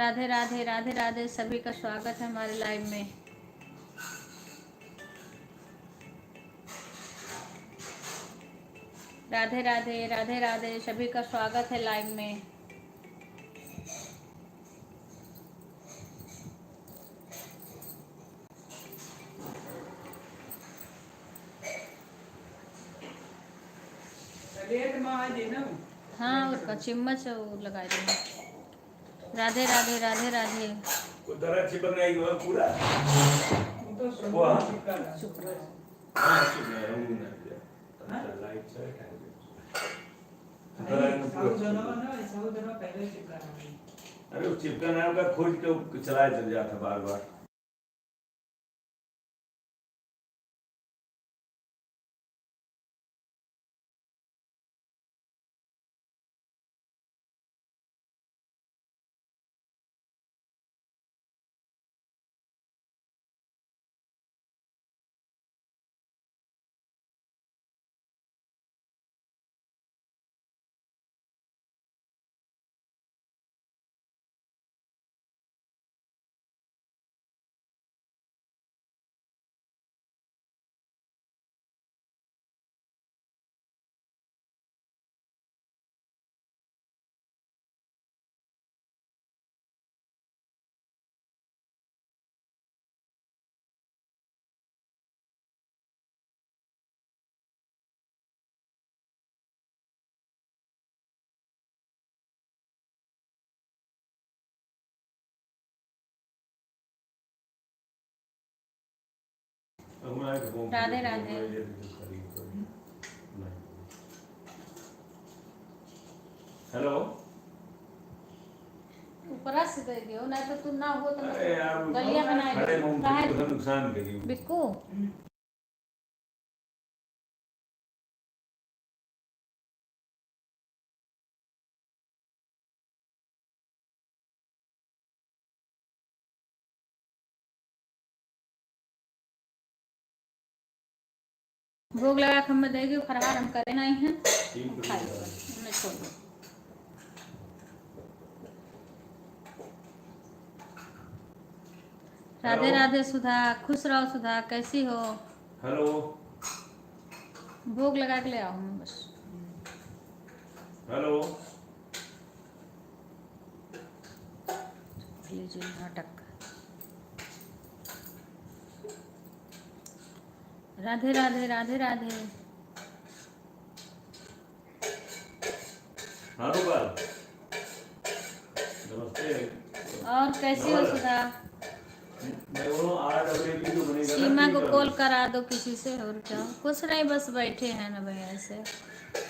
राधे राधे राधे राधे, सभी का स्वागत है हमारे लाइव में। राधे राधे राधे राधे, सभी का स्वागत है लाइव में। हाँ, उसका चिम्मच लगा देना। राधे राधे राधे राधे। उधर चिपक नहीं हुआ पूरा। वो लाइट से अरे वो चिपका ना होगा, खोज के चलाया चल जाता बार बार। राधे राधे। हेलो, ऊपर से दे दियो ना, तो तू ना हो तो अरे यार गलिया बनाए नुकसान करी बिक्कू। भोग लगा के हमें देगी, फरहार हम करे नहीं हैं, खाई उन्हें छोड़ दो। राधे राधे सुधा, खुश रहो सुधा, कैसी हो? हेलो, भोग लगा के ले आओ हम बस। हेलो, लीजिए नाटक। राधे राधे राधे राधे। हाँ गोपाल, नमस्ते। और कैसी हो सुधा? सीमा को कॉल करा दो किसी से, और क्या। कुछ नहीं, बस बैठे हैं ना भैया ऐसे।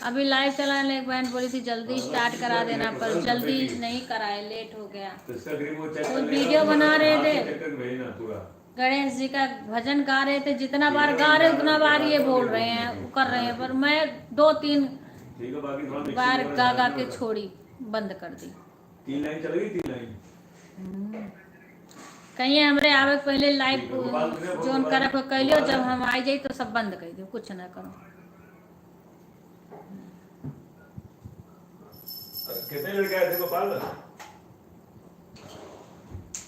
अभी लाइव चलाने एक बहन बोली थी जल्दी स्टार्ट करा देना, पर जल्दी नहीं कराए, लेट हो गया। तो वीडियो बना रहे थे, गणेश जी का भजन गा रहे थे, जितना बार गा रहे उतना बार ये बोल रहे हैं, कर रहे हैं, पर मैं 2-3 बार गा गा के छोड़ी, बंद कर दी। 3 लाइन चल गई, 3 लाइन। कहीं हमरे आवे पहले लाइव जोन करे को कहलियो, जब हम आ जाई तो सब बंद कर दियो, कुछ ना करो। कितने लड़के आए थे गोपाल?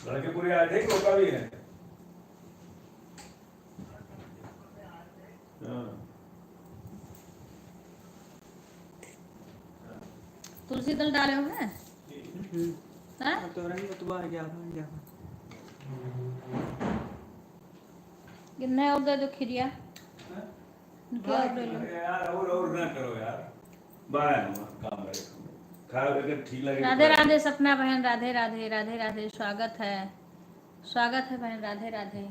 लड़के पूरे आए थे, कोका भी है। तुलसी दल डाले हो हैं? तो रही तो बाहर गया था। कितने और दे दो खिरिया। यार और ना करो यार, बाहर काम करे, खा करके ठीक लगे। राधे राधे सपना बहन, राधे राधे राधे राधे, स्वागत है, स्वागत है बहन, राधे राधे।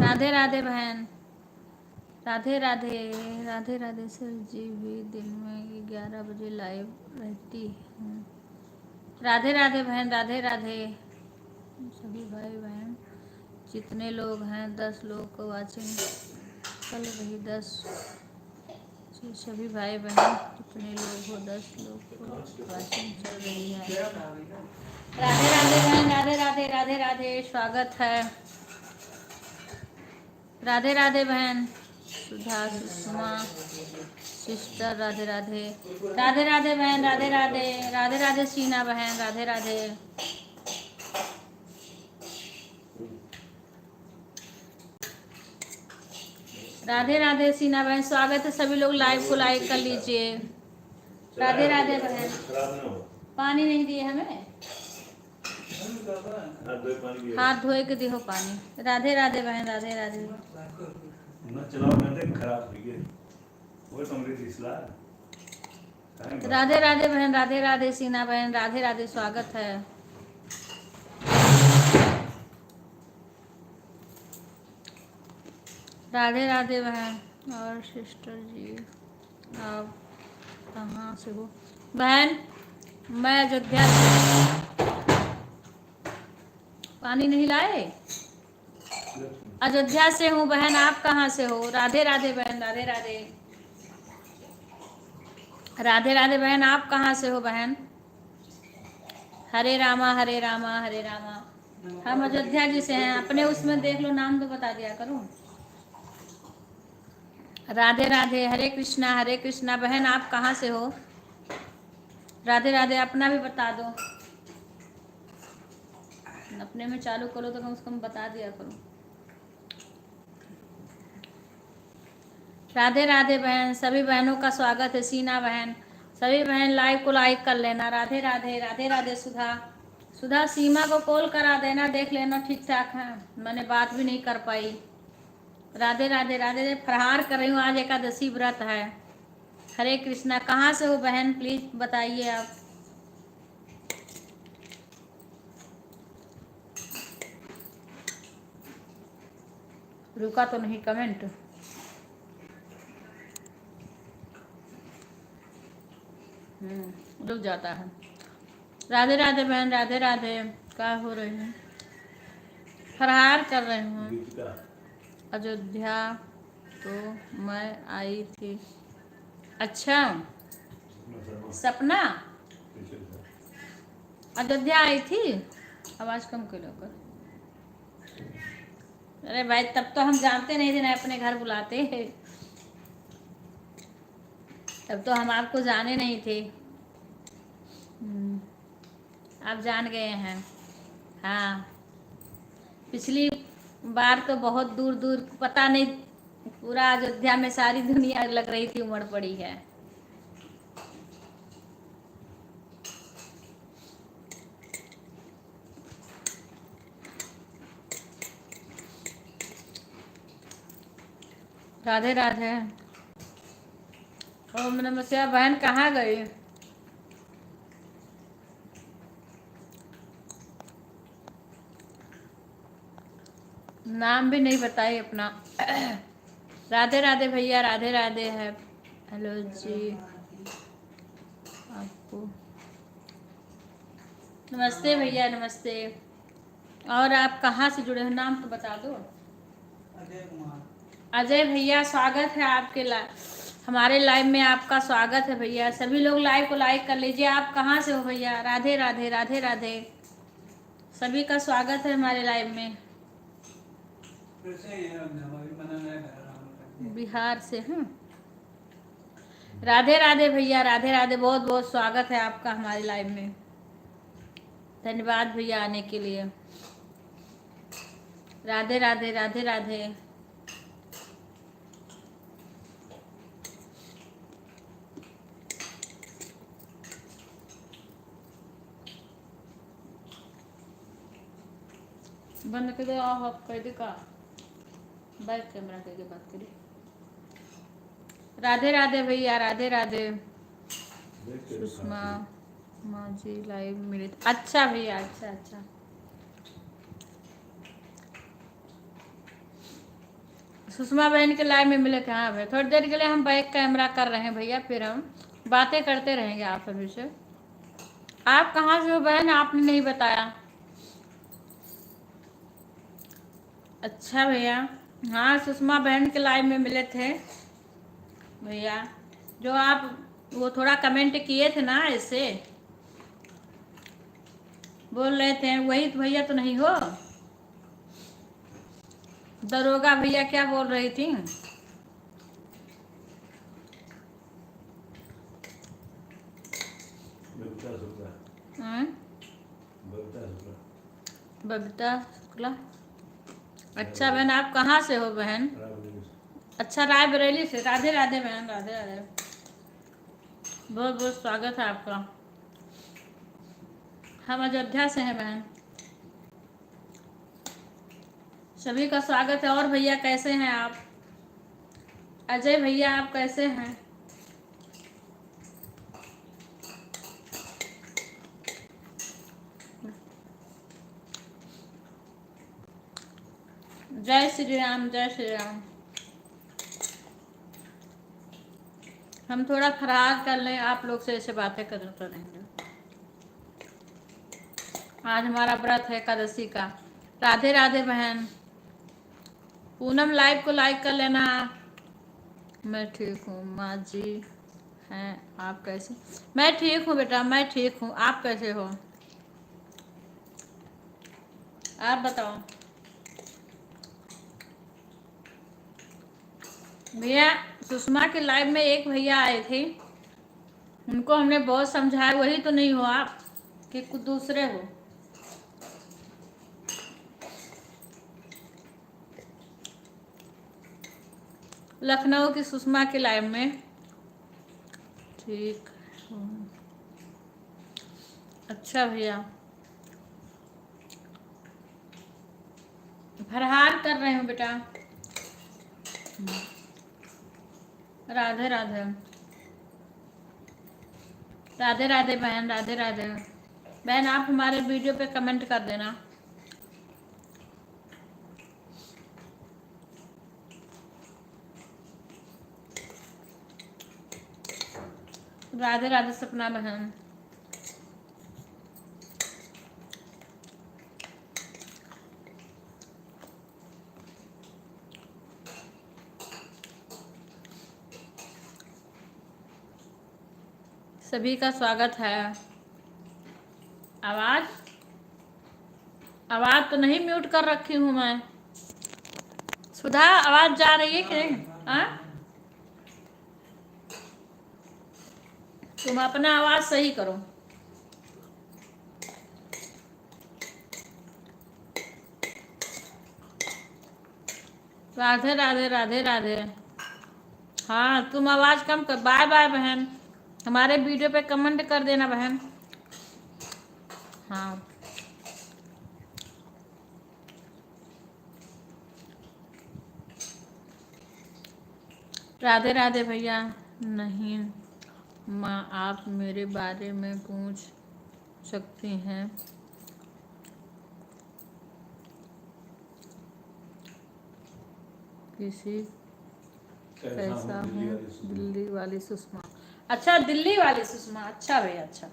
राधे राधे बहन, राधे राधे राधे राधे। सर जी भी दिन में 11 बजे लाइव रहती हैं। राधे राधे बहन, राधे राधे सभी भाई बहन, जितने लोग हैं 10 लोग को वाचिंग कल रही, 10 सभी भाई बहन जितने लोग हो 10 लोग को वाचिंग चल रही है। राधे राधे बहन, राधे राधे राधे राधे, स्वागत है। राधे राधे बहन, सुधा, सुषमा सिस्टर, राधे राधे। राधे राधे बहन, राधे राधे। राधे राधे सीना बहन, राधे राधे। राधे राधे सीना बहन, स्वागत है सभी लोग, लाइव को लाइक कर लीजिए। राधे राधे बहन। खराब ना हो। पानी नहीं दिए हमें, हाथ धोए के दिहो पानी। राधे राधे बहन, राधे राधे। ना चलाओ मैं खराब हो गई वो तुमरी तीसला। राधे राधे बहन, राधे राधे सीना बहन, राधे राधे, स्वागत है। राधे राधे बहन। और सिस्टर जी आप कहाँ से हो? बहन मैं अयोध्या से। पानी नहीं लाए? अयोध्या से हूँ बहन, आप कहाँ से हो? राधे राधे बहन, राधे राधे। राधे राधे बहन, आप कहाँ से हो बहन? हरे रामा हरे रामा हरे रामा। हम अयोध्या जी से हैं। अपने उसमें देख लो, नाम तो बता दिया करूँ। राधे राधे, हरे कृष्णा बहन, आप कहाँ से हो? राधे राधे, अपना भी बता दो। अपने में चालू करो तो कम से कम बता दिया करो। राधे राधे बहन, सभी बहनों का स्वागत है। सीना बहन, सभी बहन लाइव को लाइक कर लेना। राधे राधे। राधे राधे सुधा। सुधा सीमा को कॉल करा देना, देख लेना ठीक ठाक है। मैंने बात भी नहीं कर पाई। राधे राधे। राधे फरहार कर रही हूँ, आज एकादशी व्रत है। हरे कृष्णा। कहाँ से हो बहन, प्लीज बताइए आप। रुका तो नहीं कमेंट? रुक जाता है। राधे राधे बहन, राधे राधे। क्या हो रही है? फरहार कर रहे हैं। अयोध्या तो मैं आई थी। अच्छा, सपना अयोध्या आई थी। आवाज कम करो कर। अरे भाई, तब तो हम जानते नहीं थे ना, अपने घर बुलाते। तब तो हम आपको जाने नहीं थे। आप जान गए हैं। हाँ, पिछली बार तो बहुत दूर दूर, पता नहीं, पूरा अयोध्या में सारी दुनिया लग रही थी, उमड़ पड़ी है। राधे राधे। ओम नमः शिवाय। बहन कहाँ गई? नाम भी नहीं बताई अपना। राधे राधे भैया, राधे राधे है। हेलो जी, आपको नमस्ते भैया, नमस्ते। और आप कहाँ से जुड़े हो, नाम तो बता दो। अजय भैया, स्वागत है आपके हमारे लाइव में। आपका स्वागत है भैया। सभी लोग लाइव को लाइक कर लीजिए। आप कहाँ से हो भैया? राधे राधे, राधे राधे। सभी का स्वागत है हमारे लाइव में। बिहार से हूँ। राधे राधे भैया, राधे राधे। बहुत बहुत स्वागत है आपका हमारे लाइव में। धन्यवाद भैया आने के लिए। राधे राधे, राधे राधे। बंद कर दो, ऑफ कर दे का बैक कैमरा करके बात करिए। राधे राधे भैया, राधे राधे। सुषमा माँ जी लाइव मिले। अच्छा भैया, अच्छा अच्छा। सुषमा बहन के लाइव में मिले थे। हाँ भैया, थोड़ी देर के लिए हम बैक कैमरा कर रहे हैं भैया, फिर हम बातें करते रहेंगे आप सभी से। आप कहाँ से हो बहन, आपने नहीं बताया। अच्छा भैया, हाँ सुषमा बहन के लाइव में मिले थे भैया। जो आप वो थोड़ा कमेंट किए थे ना, ऐसे बोल रहे थे, वही तो भैया तो नहीं हो? दरोगा भैया क्या बोल रही थी? बबीता शुक्ला। हाँ? बबीता शुक्ला। बबीता शुक्ला। अच्छा बहन, आप कहाँ से हो बहन? अच्छा, रायबरेली से। राधे राधे बहन, राधे राधे। बहुत बहुत स्वागत है आपका। हम अयोध्या से हैं बहन। सभी का स्वागत है। और भैया कैसे हैं आप? अजय भैया आप कैसे हैं? जय श्री राम, जय श्री राम। हम थोड़ा फरार कर लें, आप लोग से ऐसे बातें करते रहेंगे। आज हमारा व्रत है एकादशी का। राधे राधे बहन। पूनम लाइव को लाइक कर लेना। मैं ठीक हूँ माँ जी हैं, आप कैसे? मैं ठीक हूँ बेटा, मैं ठीक हूँ। आप कैसे हो? आप बताओ भैया। सुषमा के लाइव में एक भैया आए थे, उनको हमने बहुत समझाया, वही तो नहीं हो आप कि कुछ दूसरे हो। लखनऊ की सुषमा के लाइव में। ठीक हूँ। अच्छा भैया, फरहार कर रहे हो बेटा। राधे राधे। राधे राधे बहन, राधे राधे बहन। आप हमारे वीडियो पे कमेंट कर देना। राधे राधे सपना बहन। सभी का स्वागत है। आवाज आवाज तो नहीं म्यूट कर रखी हूँ मैं। सुधा, आवाज जा रही है कि नहीं? हाँ, तुम अपना आवाज सही करो। राधे राधे, राधे राधे। हाँ, तुम आवाज कम कर। बाय बाय बहन। हमारे वीडियो पे कमेंट कर देना बहन। हाँ, राधे राधे भैया। नहीं माँ, आप मेरे बारे में पूछ सकती हैं। किसी कैसा हूँ? दिल्ली वाली सुषमा। अच्छा, दिल्ली वाली सुषमा। अच्छा भैया, अच्छा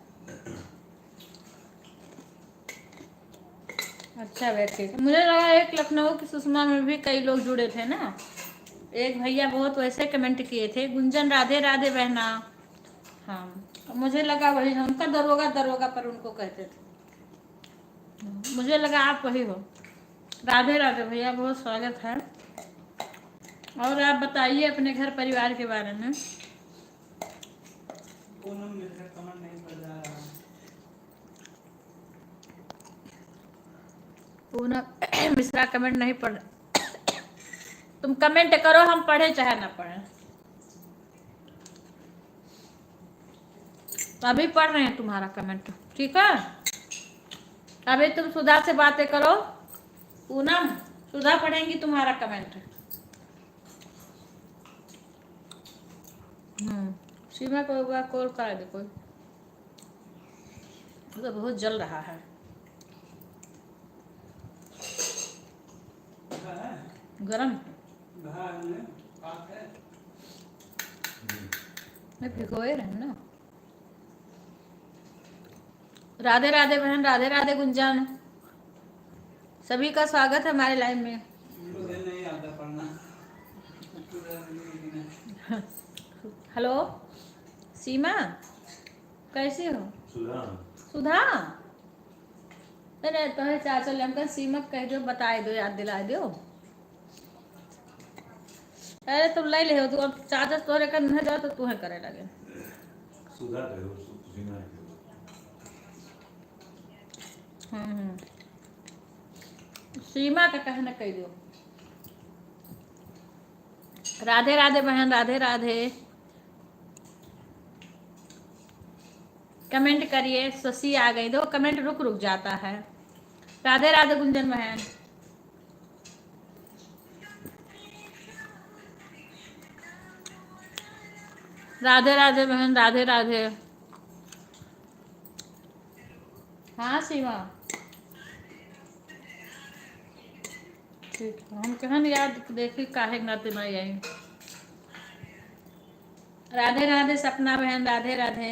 अच्छा भैया, ठीक है। मुझे लगा एक लखनऊ की सुषमा में भी कई लोग जुड़े थे ना। एक भैया बहुत वैसे कमेंट किए थे, गुंजन राधे राधे बहना। हाँ, मुझे लगा वही है। उनका दरोगा दरोगा पर उनको कहते थे। मुझे लगा आप वही हो। राधे राधे भैया, बहुत स्वागत है। और आप बताइए अपने घर परिवार के बारे में। पूनम मिश्रा कमेंट नहीं पड़ रहा। पूनम मिश्रा कमेंट नहीं पढ़। तुम कमेंट करो, हम पढ़े चाहे ना पढ़े। तो अभी पढ़ रहे हैं तुम्हारा कमेंट, ठीक है। अभी तुम सुधा से बातें करो। पूनम, सुधा पढ़ेंगी तुम्हारा कमेंट। सीमा को एक बार कॉल कर दे कोई। तो बहुत जल रहा है। गरम मैं भिगोए रहे ना। राधे राधे बहन, राधे राधे गुंजन। सभी का स्वागत है हमारे लाइव में। मुझे नहीं आता पढ़ना। हेलो सीमा, कैसी हो? सुधा। सुधा, अरे तो है चाचा लमका सीमक कह दो, बताए दो, याद दिला दो। अरे तुम ले ले हो, तू अब चाचा तोरे कर न जाओ तो तू है करे लगे। सुधा कहो, सुधा कहो। सीमा का कहना कह दो। राधे राधे बहन, राधे राधे। कमेंट करिए। शशि आ गई, दो कमेंट रुक रुक जाता है। राधे राधे गुंजन बहन। राधे राधे बहन, राधे राधे। हाँ सीमा, ठीक है। हम कहन याद देखी काहे नाते नहीं आई। राधे राधे सपना बहन, राधे राधे।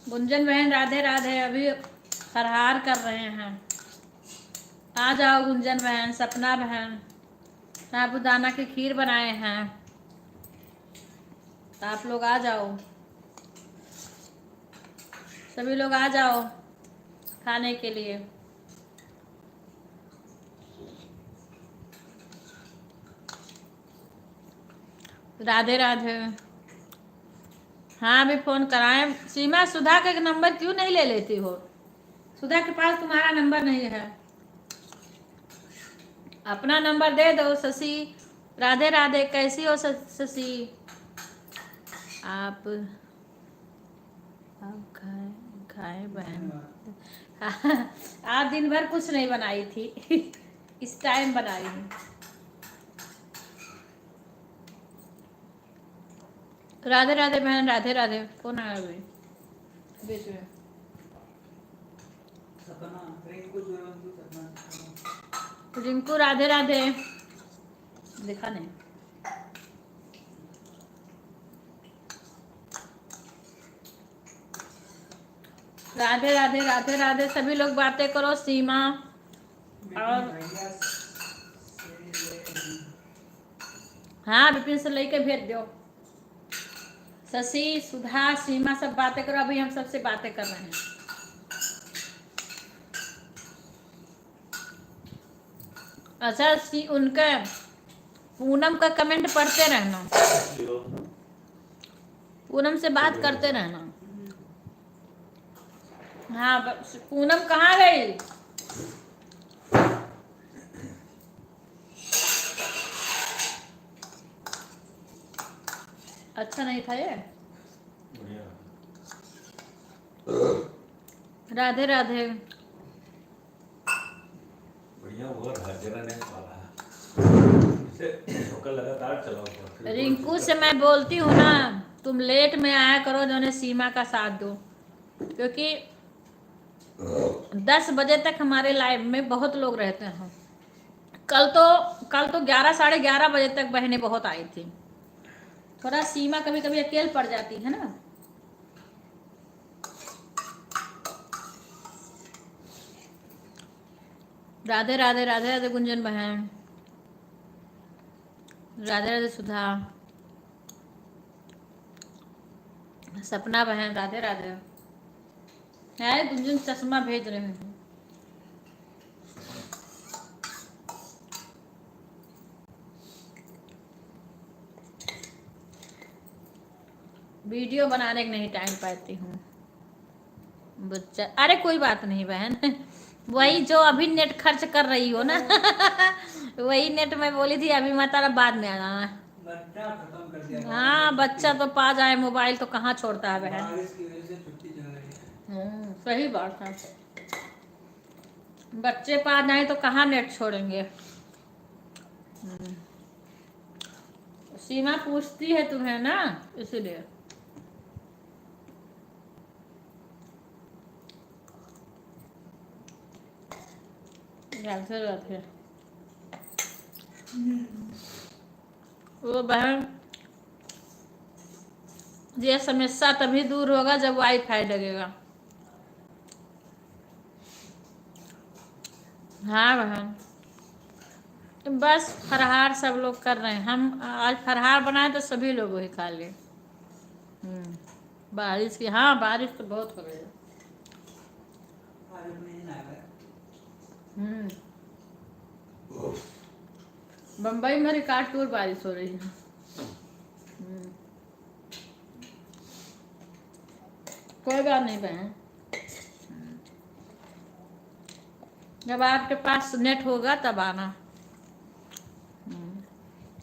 गुंजन बहन राधे राधे। अभी फरहार कर रहे हैं। आ जाओ गुंजन बहन, सपना बहन। साबूदाना की खीर बनाए हैं, आप लोग आ जाओ। सभी लोग आ जाओ खाने के लिए। राधे राधे। हाँ अभी फोन कराएं। सीमा, सुधा का नंबर क्यों नहीं ले लेती हो? सुधा के पास तुम्हारा नंबर नहीं है, अपना नंबर दे दो। शशि, राधे राधे। कैसी हो शशि? आप खाए खाए बहन। आप दिन भर कुछ नहीं बनाई थी। इस टाइम बनाई हूँ। राधे राधे बहन, राधे राधे। कौन आया अभी बीच में? रिंकू राधे राधे। देखा नहीं। राधे राधे, राधे राधे। सभी लोग बातें करो। सीमा और हाँ विपिन से लेके भेज दो। शशि, सुधा, सीमा सब बातें करो। अभी हम सबसे बातें कर रहे हैं। अच्छा उनका पूनम का कमेंट पढ़ते रहना, पूनम से बात करते रहना। हाँ पूनम कहाँ गई? अच्छा नहीं था ये। राधे राधे। बढ़िया हुआ हाजिरा ने पाला। इसे लगातार चलाओ। रिंकू से मैं बोलती हूँ ना, तुम लेट में आया करो, जो ने सीमा का साथ दो, क्योंकि 10 बजे तक हमारे लाइव में बहुत लोग रहते हैं। कल तो 11 साढ़े 11 बजे तक बहनें बहुत आई थी। थोड़ा सीमा कभी कभी अकेले पड़ जाती है ना। राधे राधे, राधे राधे गुंजन बहन, राधे राधे सुधा, सपना बहन, राधे राधे। है गुंजन चश्मा भेज रहे हैं। वीडियो बनाने का नहीं टाइम पाती हूँ बच्चा। अरे कोई बात नहीं बहन। वही जो अभी नेट खर्च कर रही हो ना। वही नेट में बोली थी अभी मैं तारा बाद में आ जाना। बच्चा खत्म कर दिया। हाँ बच्चा तो पा जाए मोबाइल तो कहाँ छोड़ता है बहन। बारिश की वजह से छुट्टी चल रही है। सही बात है। बच्चे पा जाए तो कहाँ नेट छोड़ेंगे। सीमा पूछती है तुम्हें ना, इसीलिए। राधे राधे। वो बहन, ये समस्या तभी दूर होगा जब वाईफाई लगेगा। हाँ बहन, बस फरहार सब लोग कर रहे हैं। हम आज फरहार बनाए तो सभी लोग वही खा लिए। बारिश की, हाँ बारिश तो बहुत हो रही है। बम्बई में रिकॉर्ड टूर बारिश हो रही है। कोई बात नहीं बहन, जब आपके पास नेट होगा तब आना,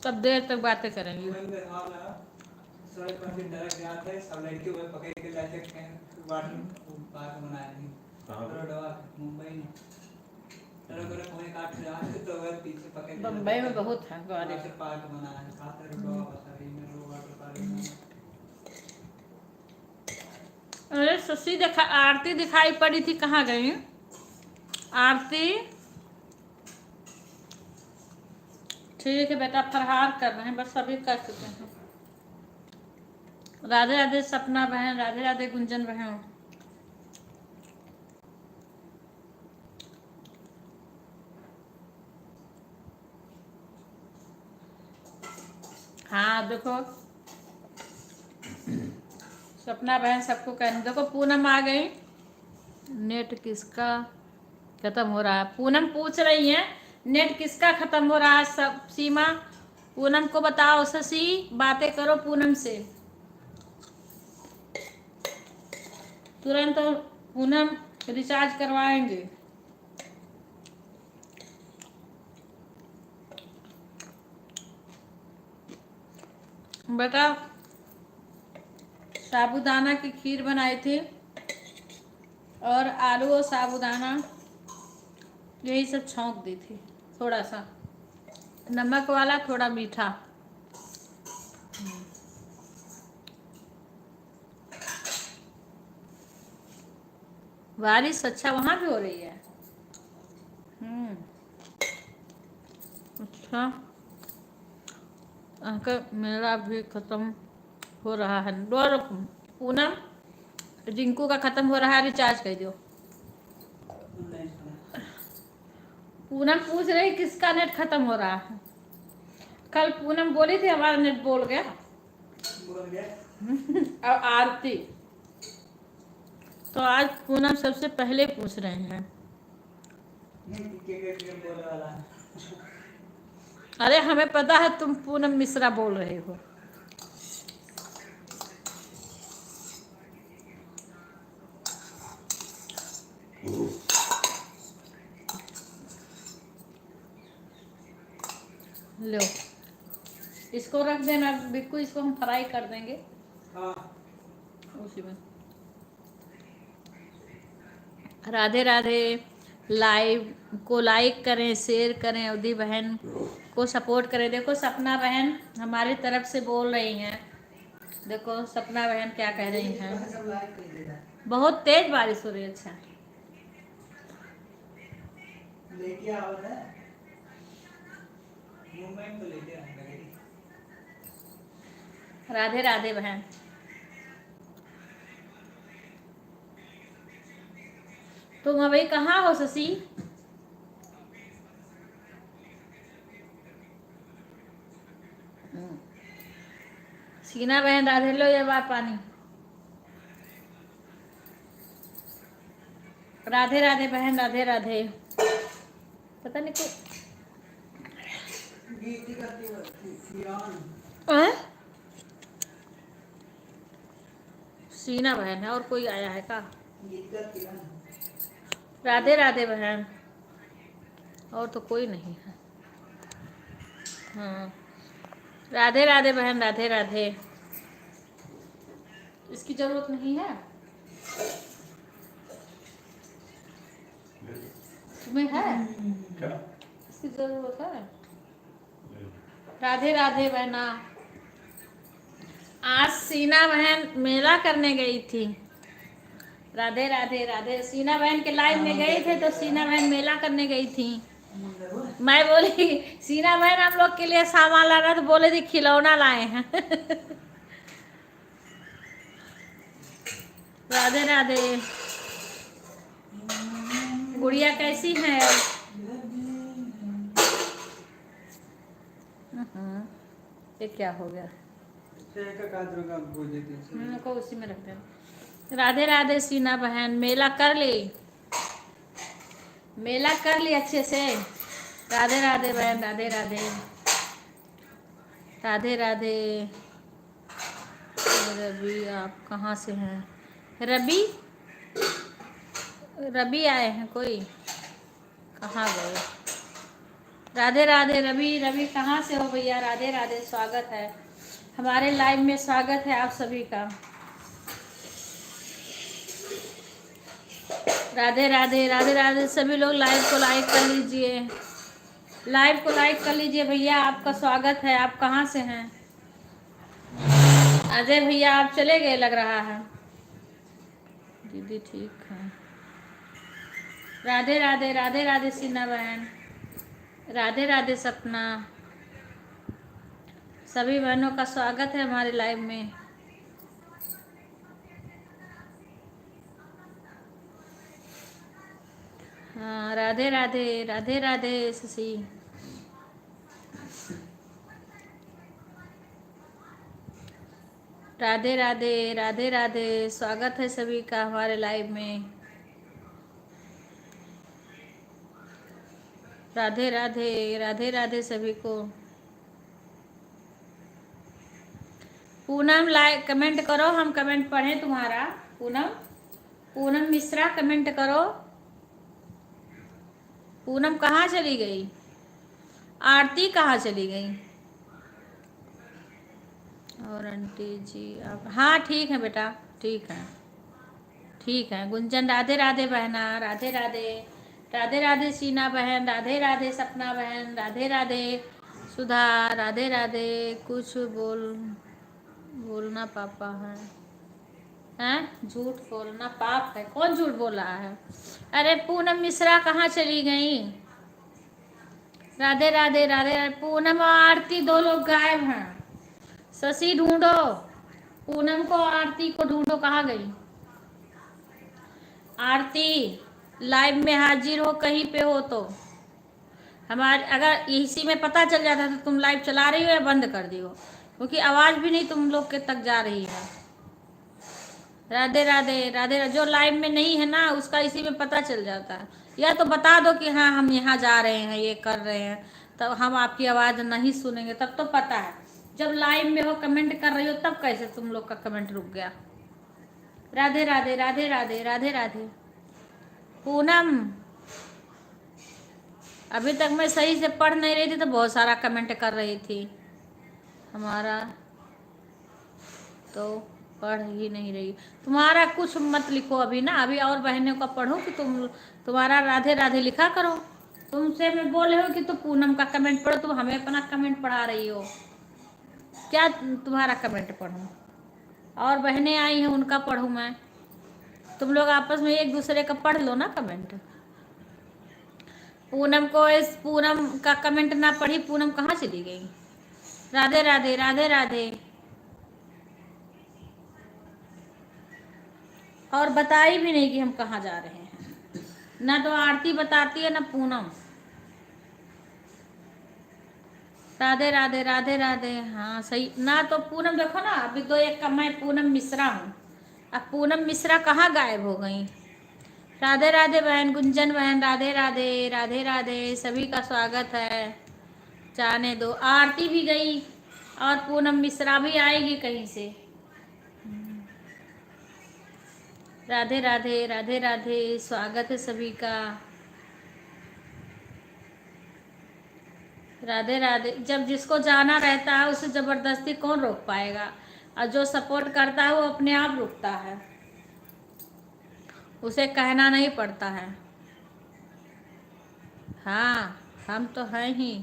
तब देर तक बातें करेंगे। सारे पंडित डर गया था, सब लड़के वो पकड़ के लाते हैं वाटर पार्क बनाया नहीं रोडवा मुंबई में रोड कोई काट रहा है तो वह पीछे पकड़ के बम्बई में बहुत है गाड़ी। वाटर पार्क बनाया है, साथ रोडवा बता रही है वो वाटर पार्क। अरे शशि देखा, आरती दिखाई पड़ी थी, कहाँ गई आरती? ठीक है बेटा, फरहार कर रहे हैं बस, अभी कर चुके हैं। राधे राधे सपना बहन, राधे राधे गुंजन बहन। हाँ देखो सपना बहन सबको कहने, देखो पूनम आ गई। नेट किसका खत्म हो रहा है? पूनम पूछ रही है नेट किसका खत्म हो रहा है। सब सीमा पूनम को बताओ, शशि बातें करो पूनम से तुरंत, पूनम रिचार्ज करवाएंगे। बेटा साबूदाना की खीर बनाई थी और आलू और साबूदाना यही सब छौंक दी थी, थोड़ा सा नमक वाला, थोड़ा मीठा। बारिश अच्छा वहां भी हो रही है। अच्छा अंकल मेरा भी खत्म हो रहा है। और पूनम रिंकू का खत्म हो रहा है, रिचार्ज कर दो। पूनम पूछ रही किसका नेट खत्म हो रहा है। कल पूनम बोली थी हमारा नेट बोल गया और आरती तो आज पूनम सबसे पहले पूछ रहे हैं। अरे हमें पता है तुम पूनम मिश्रा बोल रहे हो। लो इसको रख देना बिक्कू, इसको हम फ्राई कर देंगे। उसी में राधे राधे। लाइव को लाइक करें, शेयर करें, अवधि बहन को सपोर्ट करें। देखो सपना बहन हमारी तरफ से बोल रही हैं, देखो सपना बहन क्या कह रही हैं। बहुत तेज बारिश हो रही है। अच्छा लेके आओ ना मुंबई में, तो लेके आएंगे। राधे राधे बहन। तुम अभी कहाँ हो शशि? सीना बहन राधे लो ये बार पानी। राधे राधे बहन, राधे राधे। पता नहीं क्यों सीना बहन है और कोई आया है का? राधे राधे बहन, और तो कोई नहीं है। हाँ राधे राधे बहन, राधे राधे। इसकी जरूरत नहीं है तुम्हें? है क्या इसकी जरूरत है? राधे राधे बहना। आज सीना बहन मेला करने गई थी। राधे राधे राधे। सीना बहन के लाइव में गए थे तो सीना बहन मेला करने गई थी। मैं बोली सीना बहन हम लोग के लिए सामान ला रहा, तो बोले थी खिलौना लाए हैं। राधे राधे। गुड़िया कैसी है? ये क्या हो गया? को उसी में रखते हैं। राधे राधे सीना बहन। मेला कर ली, मेला कर ली अच्छे से। राधे राधे बहन, राधे राधे। राधे राधे। रवि आप कहाँ से हैं? रवि रवि आए हैं कोई, कहाँ गए? राधे राधे रवि। रवि कहाँ से हो भैया? राधे राधे, स्वागत है हमारे लाइव में, स्वागत है आप सभी का। राधे राधे राधे राधे। सभी लोग लाइव को लाइक कर लीजिए, लाइव को लाइक कर लीजिए भैया, आपका स्वागत है। आप कहाँ से हैं? अजय भैया आप चले गए लग रहा है। दीदी ठीक है। राधे राधे राधे राधे सीना बहन, राधे राधे सपना। सभी बहनों का स्वागत है हमारे लाइव में। हाँ राधे राधे राधे राधे शशि। राधे राधे राधे राधे, स्वागत है सभी का हमारे लाइव में। राधे राधे राधे राधे सभी को। पूनम लाइक कमेंट करो, हम कमेंट पढ़ें तुम्हारा। पूनम मिश्रा कमेंट करो। पूनम कहाँ चली गई? आरती कहाँ चली गई? और आंटी जी आप? हाँ ठीक है बेटा, ठीक है ठीक है। गुंजन राधे राधे बहना, राधे राधे राधे राधे सीना बहन, राधे राधे सपना बहन, राधे राधे सुधा, राधे राधे। कुछ बोलना पापा है, हैं? झूठ बोलना पाप है? कौन झूठ बोल रहा है? अरे पूनम मिश्रा कहाँ चली गई? राधे राधे राधे राधे। पूनम और आरती दो लोग गायब हैं। शशि ढूंढो पूनम को, आरती को ढूंढो, कहाँ गई? आरती लाइव में हाजिर हो, कहीं पे हो तो हमारे, अगर इसी में पता चल जाता तो तुम लाइव चला रही हो या बंद कर दी हो, क्योंकि आवाज भी नहीं तुम लोग के तक जा रही है। राधे राधे राधे राधे। जो लाइव में नहीं है ना उसका इसी में पता चल जाता है। या तो बता दो कि हाँ हम यहाँ जा रहे हैं, ये कर रहे हैं, तब हम आपकी आवाज़ नहीं सुनेंगे, तब तो पता है। जब लाइव में हो कमेंट कर रही हो तब कैसे तुम लोग का कमेंट रुक गया? राधे राधे राधे राधे राधे राधे। पूनम अभी तक मैं सही से पढ़ नहीं रही थी तो बहुत सारा कमेंट कर रही थी हमारा, तो पढ़ ही नहीं रही। तुम्हारा कुछ मत लिखो अभी ना, अभी और बहनों का पढ़ो कि तुम्हारा राधे राधे लिखा करो। तुमसे मैं बोल रही हो कि तुम पूनम का कमेंट पढ़ो, तुम हमें अपना कमेंट पढ़ा रही हो। क्या तुम्हारा कमेंट पढ़ूं? और बहनें आई हैं उनका पढ़ूं मैं? तुम लोग आपस में एक दूसरे का पढ़ लो ना कमेंट। पूनम को, इस पूनम का कमेंट ना पढ़ी, पूनम कहाँ चली गई? राधे राधे राधे राधे। और बताई भी नहीं कि हम कहाँ जा रहे हैं, ना तो आरती बताती है ना पूनम। राधे राधे राधे राधे। हाँ सही ना, तो पूनम देखो ना, अभी तो एक का मैं पूनम मिश्रा हूँ, अब पूनम मिश्रा कहाँ गायब हो गई? राधे राधे बहन, गुंजन बहन, राधे राधे राधे राधे, सभी का स्वागत है। जाने दो, आरती भी गई और पूनम मिश्रा भी आएगी कहीं से। राधे राधे राधे राधे, स्वागत है सभी का। राधे राधे। जब जिसको जाना रहता है उसे जबरदस्ती कौन रोक पाएगा, और जो सपोर्ट करता है वो अपने आप रुकता है, उसे कहना नहीं पड़ता है। हाँ हम तो हैं ही।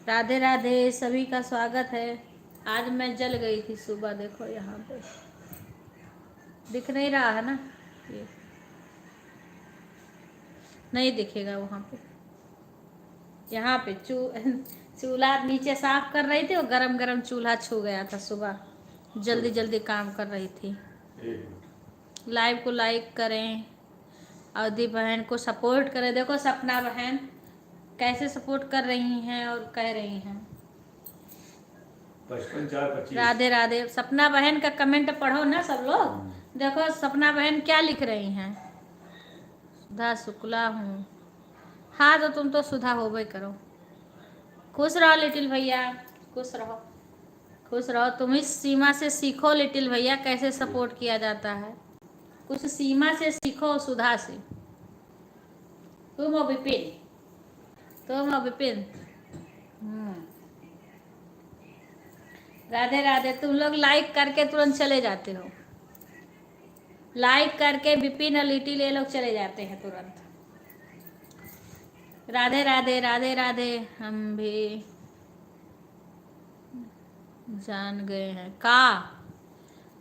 राधे राधे, सभी का स्वागत है। आज मैं जल गई थी सुबह, देखो यहाँ पे दिख नहीं रहा है ना, ये नहीं दिखेगा वहाँ पे। यहाँ पे चूल्हा नीचे साफ कर रही थी और गरम गरम चूल्हा छू गया था सुबह, जल्दी जल्दी काम कर रही थी। लाइव को लाइक करें, अवधि बहन को सपोर्ट करें। देखो सपना बहन कैसे सपोर्ट कर रही हैं और कह रही हैं 55 राधे राधे। सपना बहन का कमेंट पढ़ो ना सब लोग। देखो सपना बहन क्या लिख रही हैं, सुधा शुक्ला हूँ। हाँ तो तुम तो सुधा हो गई करो। खुश रहो लिटिल भैया, खुश रहो। खुश रहो। तुम इस सीमा से सीखो लिटिल भैया कैसे सपोर्ट किया जाता है। कुछ सीमा से सीखो, सुधा से। तुम हो विपिन, तुम हो विपिन। राधे राधे। तुम लोग लाइक करके तुरंत चले जाते हो, लाइक करके विपिन और लिटिल ये लोग चले जाते हैं तुरंत। राधे राधे राधे राधे। हम भी जान गए हैं का।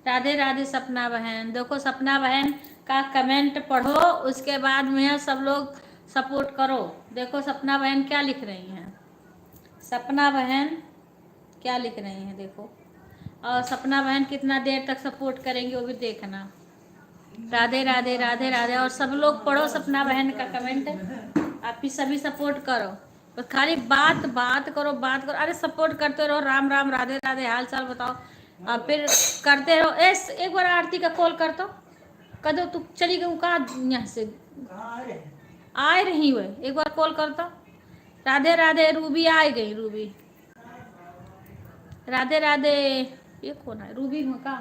राधे राधे सपना बहन। देखो सपना बहन का कमेंट पढ़ो, उसके बाद में सब लोग सपोर्ट करो। देखो सपना बहन क्या लिख रही हैं, सपना बहन क्या लिख रही हैं देखो। और सपना बहन कितना देर तक सपोर्ट करेंगी वो भी देखना। राधे राधे राधे राधे। और सब लोग पढ़ो सपना बहन का कमेंट, आप भी सभी सपोर्ट करो। बस खाली बात बात करो, बात करो। अरे सपोर्ट करते रहो, राम राम राधे राधे हाल चाल बताओ, और फिर करते रहो। एक बार आरती का कॉल कर दो, कर दो। तू चली गई कहाँ, यहाँ से आ रही हुए, एक बार कॉल कर दो। राधे राधे। रूबी आ गई, रूबी। राधे राधे। ये कौन है, रूबी हूँ का।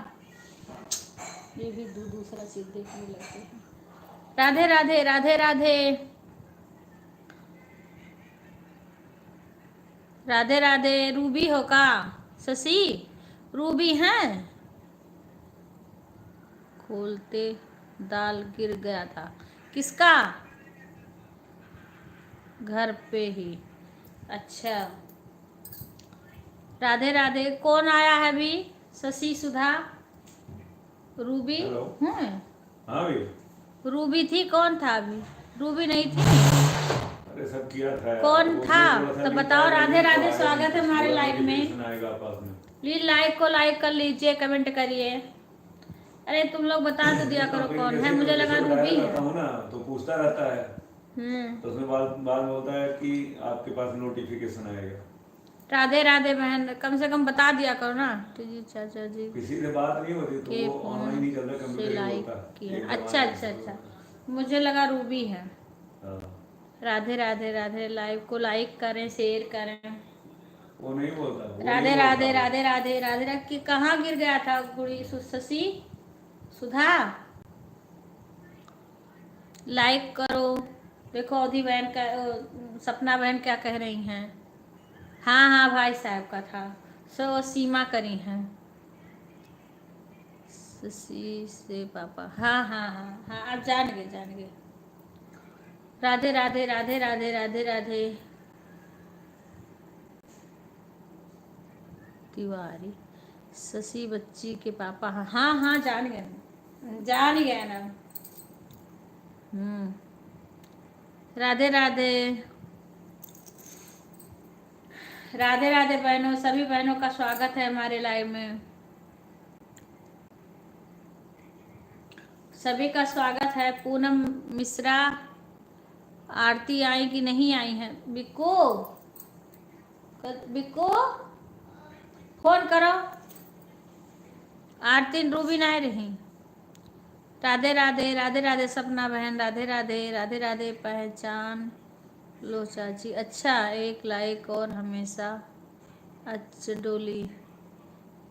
ये भी दूसरा चीज देखने लगते हैं। राधे राधे राधे राधे राधे राधे। रूबी हो का, शशि रूबी हैं। खोलते दाल गिर गया था, किसका, घर पे ही। अच्छा राधे राधे। कौन आया है अभी, शशि सुधा रूबी। हाँ भैया, रूबी थी, कौन था अभी, रूबी नहीं थी। अरे सब किया था। कौन था तो बताओ। राधे राधे। स्वागत है हमारे पूरा लाइव में। notification आएगा पास में। प्लीज लाइक को लाइक कर लीजिए, कमेंट करिए। अरे तुम लोग बता तो दिया करो कौन है, मुझे लगा रूबी है। हूँ ना तो पूछता रहता है, तो उसमें बाद में बोलता है कि आपके पास नोटिफिकेशन आएगा। राधे राधे बहन, कम से कम बता दिया करो ना। जी चाचा जी किसी से बात नहीं होती तो के वो ऑनलाइन ही चल रहा, से कंप्यूटर लाइक होता किया। है। अच्छा अच्छा अच्छा, मुझे लगा रूबी है। हाँ। राधे राधे राधे। लाइव को लाइक करें, शेयर करें। वो नहीं बोलता, वो राधे नहीं राधे बोलता। राधे राधे राधे राधे। कि कहाँ गिर गया था गुड़ी, शशि सुधा। लाइक करो। देखो अवधि बहन का, सपना बहन क्या कह रही हैं। हाँ हाँ भाई साहब का था, सो सीमा करी हैं शशि से पापा। हाँ हाँ हाँ हाँ, आप जान गए जान गए। राधे राधे राधे राधे राधे राधे। तिवारी शशि बच्ची के पापा। हाँ हाँ हाँ, जान गए जान गए ना। राधे राधे राधे राधे बहनों, सभी बहनों का स्वागत है हमारे लाइव में। सभी का स्वागत है। पूनम मिश्रा, आरती आई कि नहीं आई है। बिको बिको फोन करो। आरती रूबी नहीं रही। राधे राधे राधे राधे सपना बहन। राधे राधे राधे राधे। पहचान लो चाची। अच्छा, एक लाइक और हमेशा। अच्छा डोली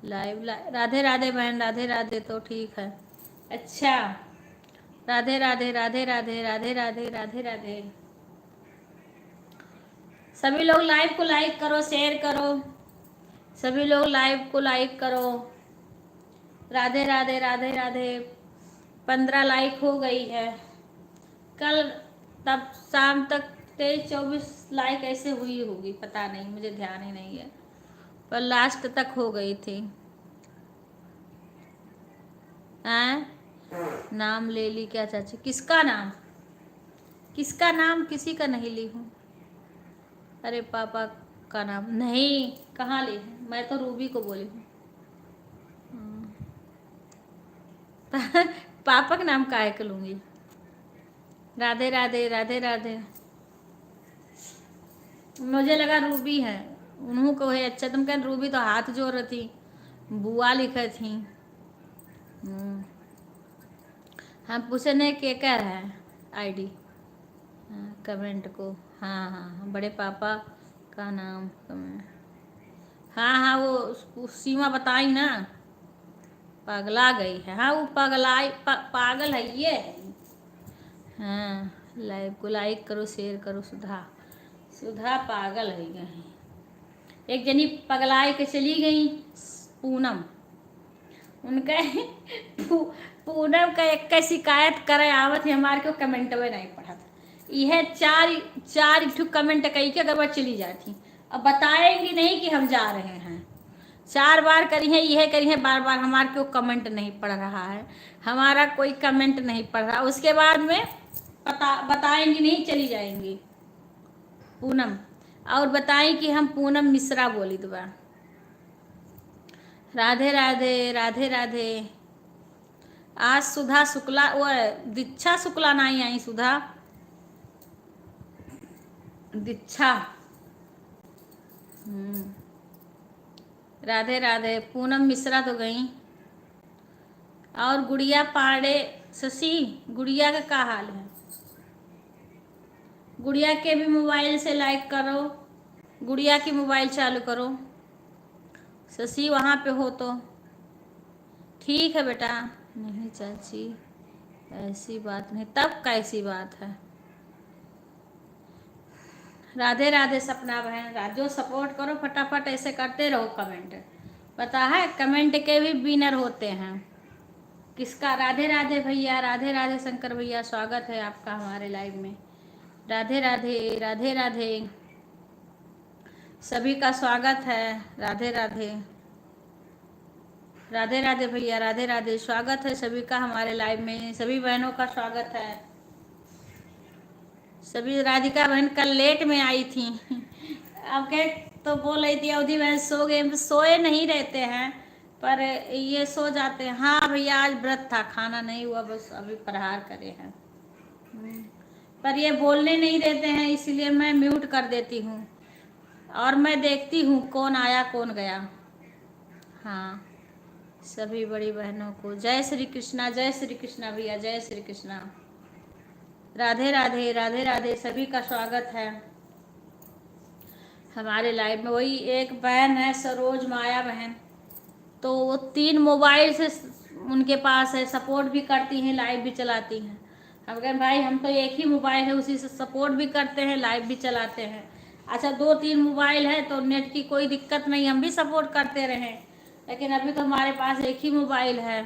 लाइव राधे राधे बहन। राधे राधे तो ठीक है। अच्छा राधे राधे राधे राधे राधे राधे राधे राधे। सभी लोग लाइव को लाइक करो, शेयर करो। सभी लोग लाइव को लाइक करो। राधे राधे राधे राधे। 15 लाइक हो गई है। कल तब शाम तक 23-24 लाइक ऐसे हुई होगी, पता नहीं, मुझे ध्यान ही नहीं है, पर लास्ट तक हो गई थी। नाम ले ली क्या चाची, किसका नाम, किसका नाम, किसी का नहीं ली हूँ। अरे पापा का नाम नहीं, कहाँ ली हूँ, मैं तो रूबी को बोली हूँ। पापा का नाम काहे के लूँगी। राधे राधे राधे राधे। मुझे लगा रूबी है, उन्हों को है। अच्छा तुम कह रूबी तो हाथ जोड़ रही थी, बुआ लिखे थी। हम पूछे नहीं के क्या है आईडी। कमेंट को हाँ हाँ हाँ, बड़े पापा का नाम कमेंट। हाँ हाँ, वो सीमा बताई ना, पगला गई है। हाँ वो पागल है ये। हाँ, लाइव को लाइक करो, शेयर करो। सुधा, सुधा पागल है गई। एक जनी पगलाए के चली गई, पूनम। उनका पूनम का एक का शिकायत करे आवत है हमारे को, कमेंट में नहीं पढ़ा था। यह चार चार ठू कमेंट कही के अगर वह चली जाती, अब बताएंगी नहीं कि हम जा रहे हैं। 4 बार करी है, यह करी है, बार बार हमारे को कमेंट नहीं पढ़ रहा है, हमारा कोई कमेंट नहीं पढ़ रहा। उसके बाद में बताएंगी नहीं, चली जाएंगी पूनम, और बताएं कि हम पूनम मिश्रा बोली दोबारा। राधे राधे, राधे राधे। आज सुधा शुक्ला, वो दीक्षा शुक्ला नहीं आई, सुधा दीक्षा। राधे राधे। पूनम मिश्रा तो गई। और गुड़िया पांडे, शशि, गुड़िया का क्या हाल है? गुड़िया के भी मोबाइल से लाइक करो, गुड़िया की मोबाइल चालू करो। शशि वहाँ पे हो तो ठीक है बेटा। नहीं चाची, ऐसी बात नहीं, तब कैसी बात है? राधे राधे सपना बहन। जो सपोर्ट करो फटाफट ऐसे करते रहो कमेंट। पता है कमेंट के भी विनर होते हैं। किसका? राधे राधे भैया, राधे राधे शंकर भैया, स्वागत है आपका हमारे लाइव में। राधे राधे, राधे राधे, सभी का स्वागत है। राधे राधे, राधे राधे भैया, राधे राधे, स्वागत है सभी का हमारे लाइव में। सभी बहनों का स्वागत है। सभी, राधिका बहन कल लेट में आई थी अब क्या तो बोल रही थी अवधि बहन सो गए, सोए नहीं रहते हैं पर ये सो जाते हैं। हाँ भैया, आज व्रत था, खाना नहीं हुआ, बस अभी प्रहार करे हैं। पर ये बोलने नहीं देते हैं, इसलिए मैं म्यूट कर देती हूँ और मैं देखती हूँ कौन आया कौन गया। हाँ, सभी बड़ी बहनों को जय श्री कृष्णा, जय श्री कृष्णा भैया, जय श्री कृष्णा। राधे राधे, राधे राधे, सभी का स्वागत है हमारे लाइव में। वही एक बहन है सरोज माया बहन, तो वो 3 मोबाइल से उनके पास है, सपोर्ट भी करती हैं, लाइव भी चलाती हैं। हम कहें भाई हम तो एक ही मोबाइल है, उसी से सपोर्ट भी करते हैं, लाइव भी चलाते हैं। अच्छा 2-3 मोबाइल है तो नेट की कोई दिक्कत नहीं, हम भी सपोर्ट करते रहें, लेकिन अभी तो हमारे पास एक ही मोबाइल है।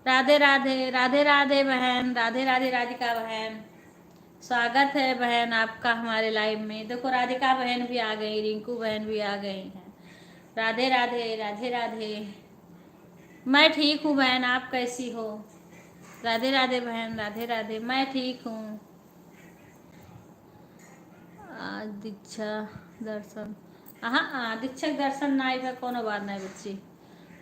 राधे राधे, राधे राधे बहन, राधे राधे राधिका बहन, स्वागत है बहन आपका हमारे लाइव में। देखो राधिका बहन भी आ गई, रिंकू बहन भी आ गई हैं। राधे राधे, राधे राधे। मैं ठीक हूँ बहन, आप कैसी हो? राधे राधे बहन, राधे राधे, मैं ठीक हूँ। आज दीक्षा दर्शन, हाँ दीक्षक दर्शन ना आएगा कोनो बात नहीं बच्ची।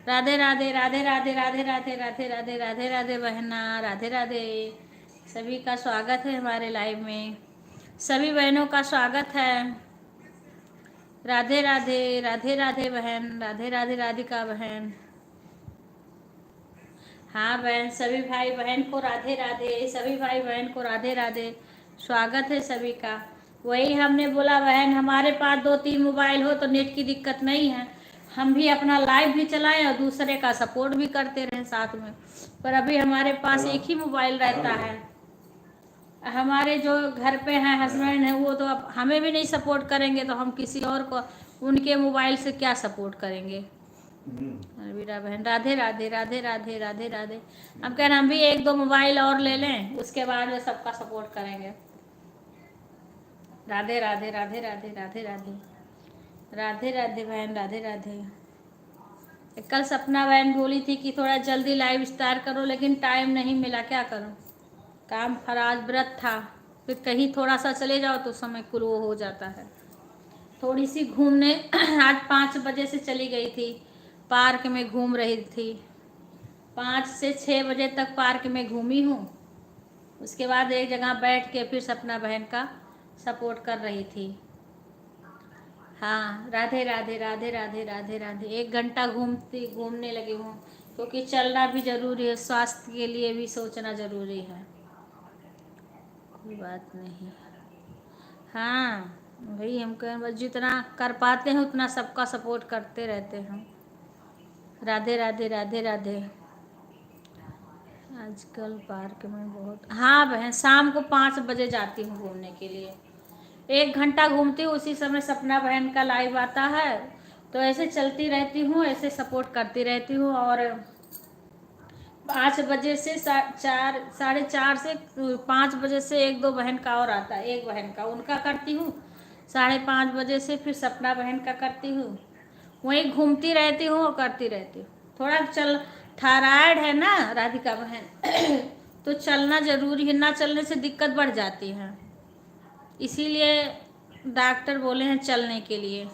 राधे राधे, राधे राधे, राधे राधे, राधे राधे, राधे राधे बहना, राधे राधे, सभी का स्वागत है हमारे लाइव में। सभी बहनों का स्वागत है। राधे राधे, राधे राधे बहन, राधे राधे राधिका बहन। हाँ बहन, सभी भाई बहन को राधे राधे, सभी भाई बहन को राधे राधे, स्वागत है सभी का। वही हमने बोला बहन, हमारे पास 2-3 मोबाइल हो तो नेट की दिक्कत नहीं है, हम भी अपना लाइव भी चलाएं और दूसरे का सपोर्ट भी करते रहें साथ में। पर अभी हमारे पास एक ही मोबाइल रहता है। हमारे जो घर पे हैं हस्बैंड हैं, वो तो अब हमें भी नहीं सपोर्ट करेंगे तो हम किसी और को उनके मोबाइल से क्या सपोर्ट करेंगे। वीरा बहन, राधे राधे, राधे राधे, राधे राधे। हम कह रहे हम भी 1-2 मोबाइल और ले लें, उसके बाद में सबका सपोर्ट करेंगे। राधे राधे, राधे राधे, राधे राधे, राधे राधे बहन, राधे राधे। कल सपना बहन बोली थी कि थोड़ा जल्दी लाइव स्टार्ट करो, लेकिन टाइम नहीं मिला, क्या करूं, काम फराज व्रत था, फिर कहीं थोड़ा सा चले जाओ तो समय कुल वो हो जाता है। थोड़ी सी घूमने आज 5 बजे से चली गई थी, पार्क में घूम रही थी, 5 से 6 बजे तक पार्क में घूमी हूँ। उसके बाद एक जगह बैठ के फिर सपना बहन का सपोर्ट कर रही थी। हाँ राधे राधे, राधे राधे, राधे राधे। 1 घंटा घूमने लगी हूँ, क्योंकि चलना भी जरूरी है, स्वास्थ्य के लिए भी सोचना जरूरी है। कोई बात नहीं। हाँ वही हम कहें, बस जितना कर पाते हैं उतना सबका सपोर्ट करते रहते हैं। राधे राधे राधे राधे। आजकल पार्क में बहुत, हाँ बहन, शाम को 5 बजे जाती हूँ घूमने के लिए। 1 घंटा घूमती हूँ, उसी समय सपना बहन का लाइव आता है, तो ऐसे चलती रहती हूँ, ऐसे सपोर्ट करती रहती हूँ। और 5 बजे से 4:30 से 5 बजे से 1-2 बहन का और आता है, एक बहन का, उनका करती हूँ। 5:30 बजे से फिर सपना बहन का करती हूँ। वहीं घूमती रहती हूँ और करती रहती हूँ। थोड़ा चल, थायराइड है ना राधिका बहन तो चलना जरूरी है, ना चलने से दिक्कत बढ़ जाती है, इसीलिए डॉक्टर बोले हैं चलने के लिए।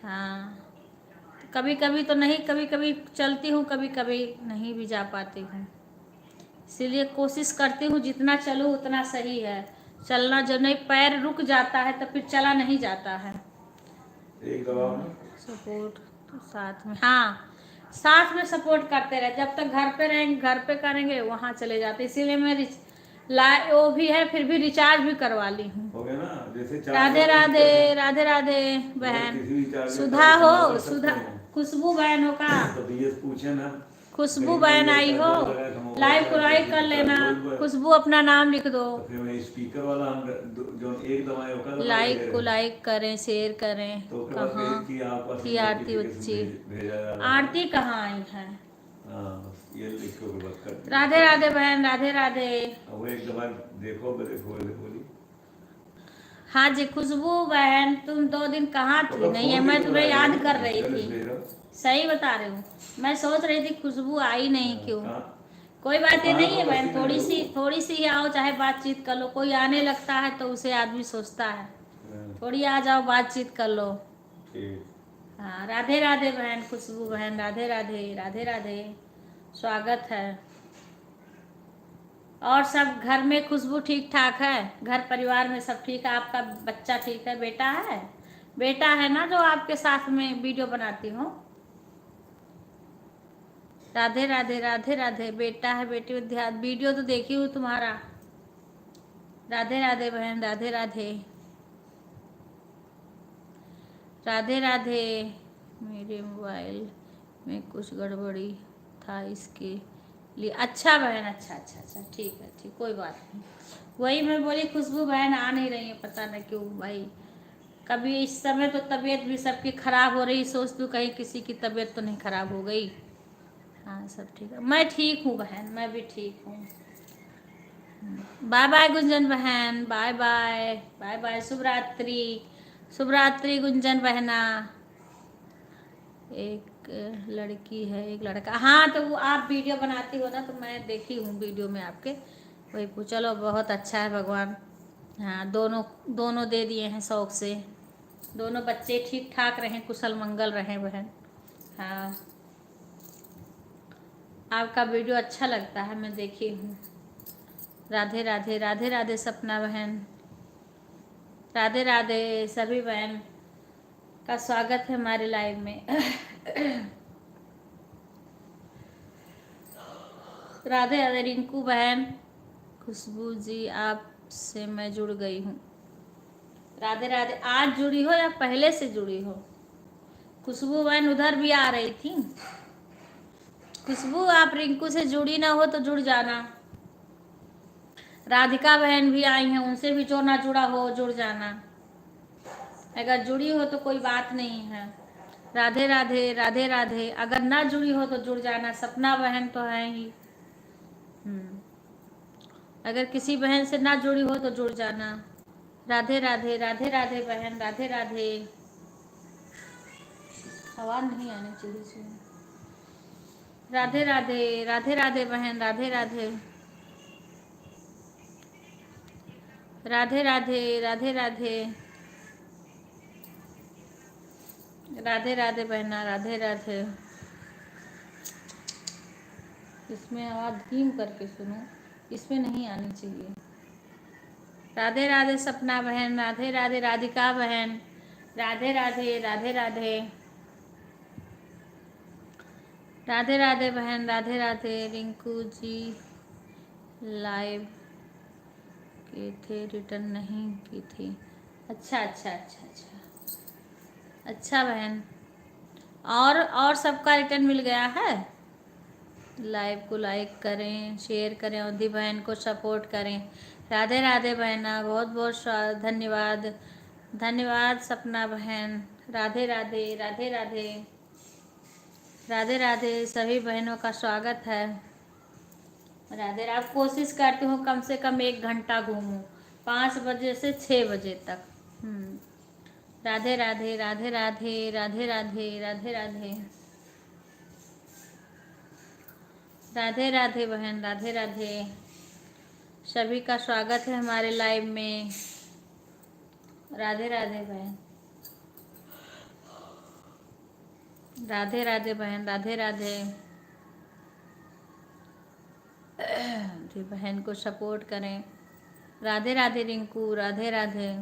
हाँ, कभी कभी तो नहीं, कभी कभी चलती हूँ, कभी कभी नहीं भी जा पाती हूँ, इसीलिए कोशिश करती हूँ जितना चलूँ उतना सही है। चलना, जब नहीं पैर रुक जाता है तो फिर चला नहीं जाता है। एक दबाव में सपोर्ट तो साथ में, हाँ साथ में सपोर्ट करते रहे, जब तक घर पे रहेंगे, घर पे करेंगे, वहाँ चले जाते, इसीलिए मैं वो भी है, फिर भी रिचार्ज भी करवा ली हूँ। हो गया ना, जैसे राधे राधे राधे राधे बहन। सुधा हो, सुधा, खुशबू बहन हो का, तो ये पूछे ना, खुशबू बहन आई हो, लाइव को लाइक कर लेना, खुशबू अपना नाम लिख दो। तो फिर मैं स्पीकर वाला हम जो एक दबाए होगा लाइक को लाइक करें, शेयर करें। तो कहाँ थी आरती बच्ची, आरती कहाँ आई है? ये लिखो के बात कर। राधे राधे बहन, राधे राधे। वो एक दबार देखो बोली। हाँ जी खुशबू बहन, तुम 2 दिन कहाँ थी? नहीं है, मैं तुम्हें याद कर रही थी, सही बता रही हूँ, मैं सोच रही थी खुशबू आई नहीं क्यों। कोई बात नहीं है बहन, थोड़ी सी आओ, चाहे बातचीत कर लो, कोई आने लगता है तो उसे आदमी सोचता है, थोड़ी आ जाओ, बातचीत कर लो। हाँ राधे राधे बहन, खुशबू बहन, राधे राधे राधे राधे, स्वागत है। और सब घर में खुशबू ठीक ठाक है? घर परिवार में सब ठीक है? आपका बच्चा ठीक है? बेटा है, बेटा है ना जो आपके साथ में वीडियो बनाती हूँ? राधे राधे राधे राधे। बेटा है, बेटी ध्यान, वीडियो तो देखी हूँ तुम्हारा। राधे राधे बहन, राधे राधे राधे राधे। मेरे मोबाइल में कुछ गड़बड़ी था, इसके लिए। अच्छा बहन, अच्छा अच्छा अच्छा, ठीक है, ठीक, कोई बात नहीं। वही मैं बोली खुशबू बहन आ नहीं रही है, पता नहीं क्यों भाई। कभी इस समय तो तबीयत भी सबकी खराब हो रही, सोच तू कहीं किसी की तबीयत तो नहीं खराब हो गई। हाँ सब ठीक है, मैं ठीक हूँ बहन, मैं भी ठीक हूँ। बाय बाय गुंजन बहन, बाय बाय बाय बाय, शुभ रात्रि, शुभ रात्रि गुंजन बहना। एक लड़की है, एक लड़का, हाँ तो वो आप वीडियो बनाती हो ना, तो मैं देखी हूँ वीडियो में आपके, वही पूछ। चलो बहुत अच्छा है, भगवान हाँ दोनों दोनों दे दिए हैं शौक से, दोनों बच्चे ठीक ठाक रहें, कुशल मंगल रहें बहन। हाँ आपका वीडियो अच्छा लगता है, मैं देखी हूँ। राधे राधे राधे राधे सपना बहन, राधे राधे सभी बहन का स्वागत है हमारे लाइव में। राधे राधे रिंकू बहन, खुशबू जी आपसे मैं जुड़ गई हूँ। राधे राधे, आज जुड़ी हो या पहले से जुड़ी हो? खुशबू बहन उधर भी आ रही थी। खुशबू आप रिंकू से जुड़ी ना हो तो जुड़ जाना। राधिका बहन भी आई हैं, उनसे भी जो ना जुड़ा हो जुड़ जाना। अगर जुड़ी हो तो कोई बात नहीं है। राधे राधे राधे राधे, अगर ना जुड़ी हो तो जुड़ जाना। सपना बहन तो है ही। अगर किसी बहन से ना जुड़ी हो तो जुड़ जाना। राधे राधे राधे राधे बहन, राधे राधे। आवाज नहीं आनी चाहिए इसमें। राधे राधे राधे राधे बहन, राधे राधे राधे राधे राधे राधे राधे राधे बहना, राधे राधे। इसमें आवाज धीम करके सुनो, इसमें नहीं आनी चाहिए। राधे राधे सपना बहन, राधे राधे राधिका बहन, राधे राधे राधे राधे राधे राधे बहन, राधे राधे। रिंकू जी लाइव के थे, रिटर्न नहीं की थी। अच्छा अच्छा अच्छा अच्छा अच्छा बहन। और सबका रिटर्न मिल गया है। लाइव को लाइक करें, शेयर करें, अवधि बहन को सपोर्ट करें। राधे राधे बहना, बहुत बहुत धन्यवाद। धन्यवाद सपना बहन। राधे राधे राधे राधे राधे राधे। सभी बहनों का स्वागत है। राधे राधे। कोशिश करती हूँ कम से कम 1 घंटा घूमूं, 5 बजे से 6 बजे तक। राधे राधे राधे राधे राधे राधे राधे राधे राधे राधे बहन। राधे राधे। सभी का स्वागत है हमारे लाइव में। राधे राधे बहन। राधे राधे बहन। राधे राधे। जी बहन को सपोर्ट करें। राधे राधे रिंकू। राधे राधे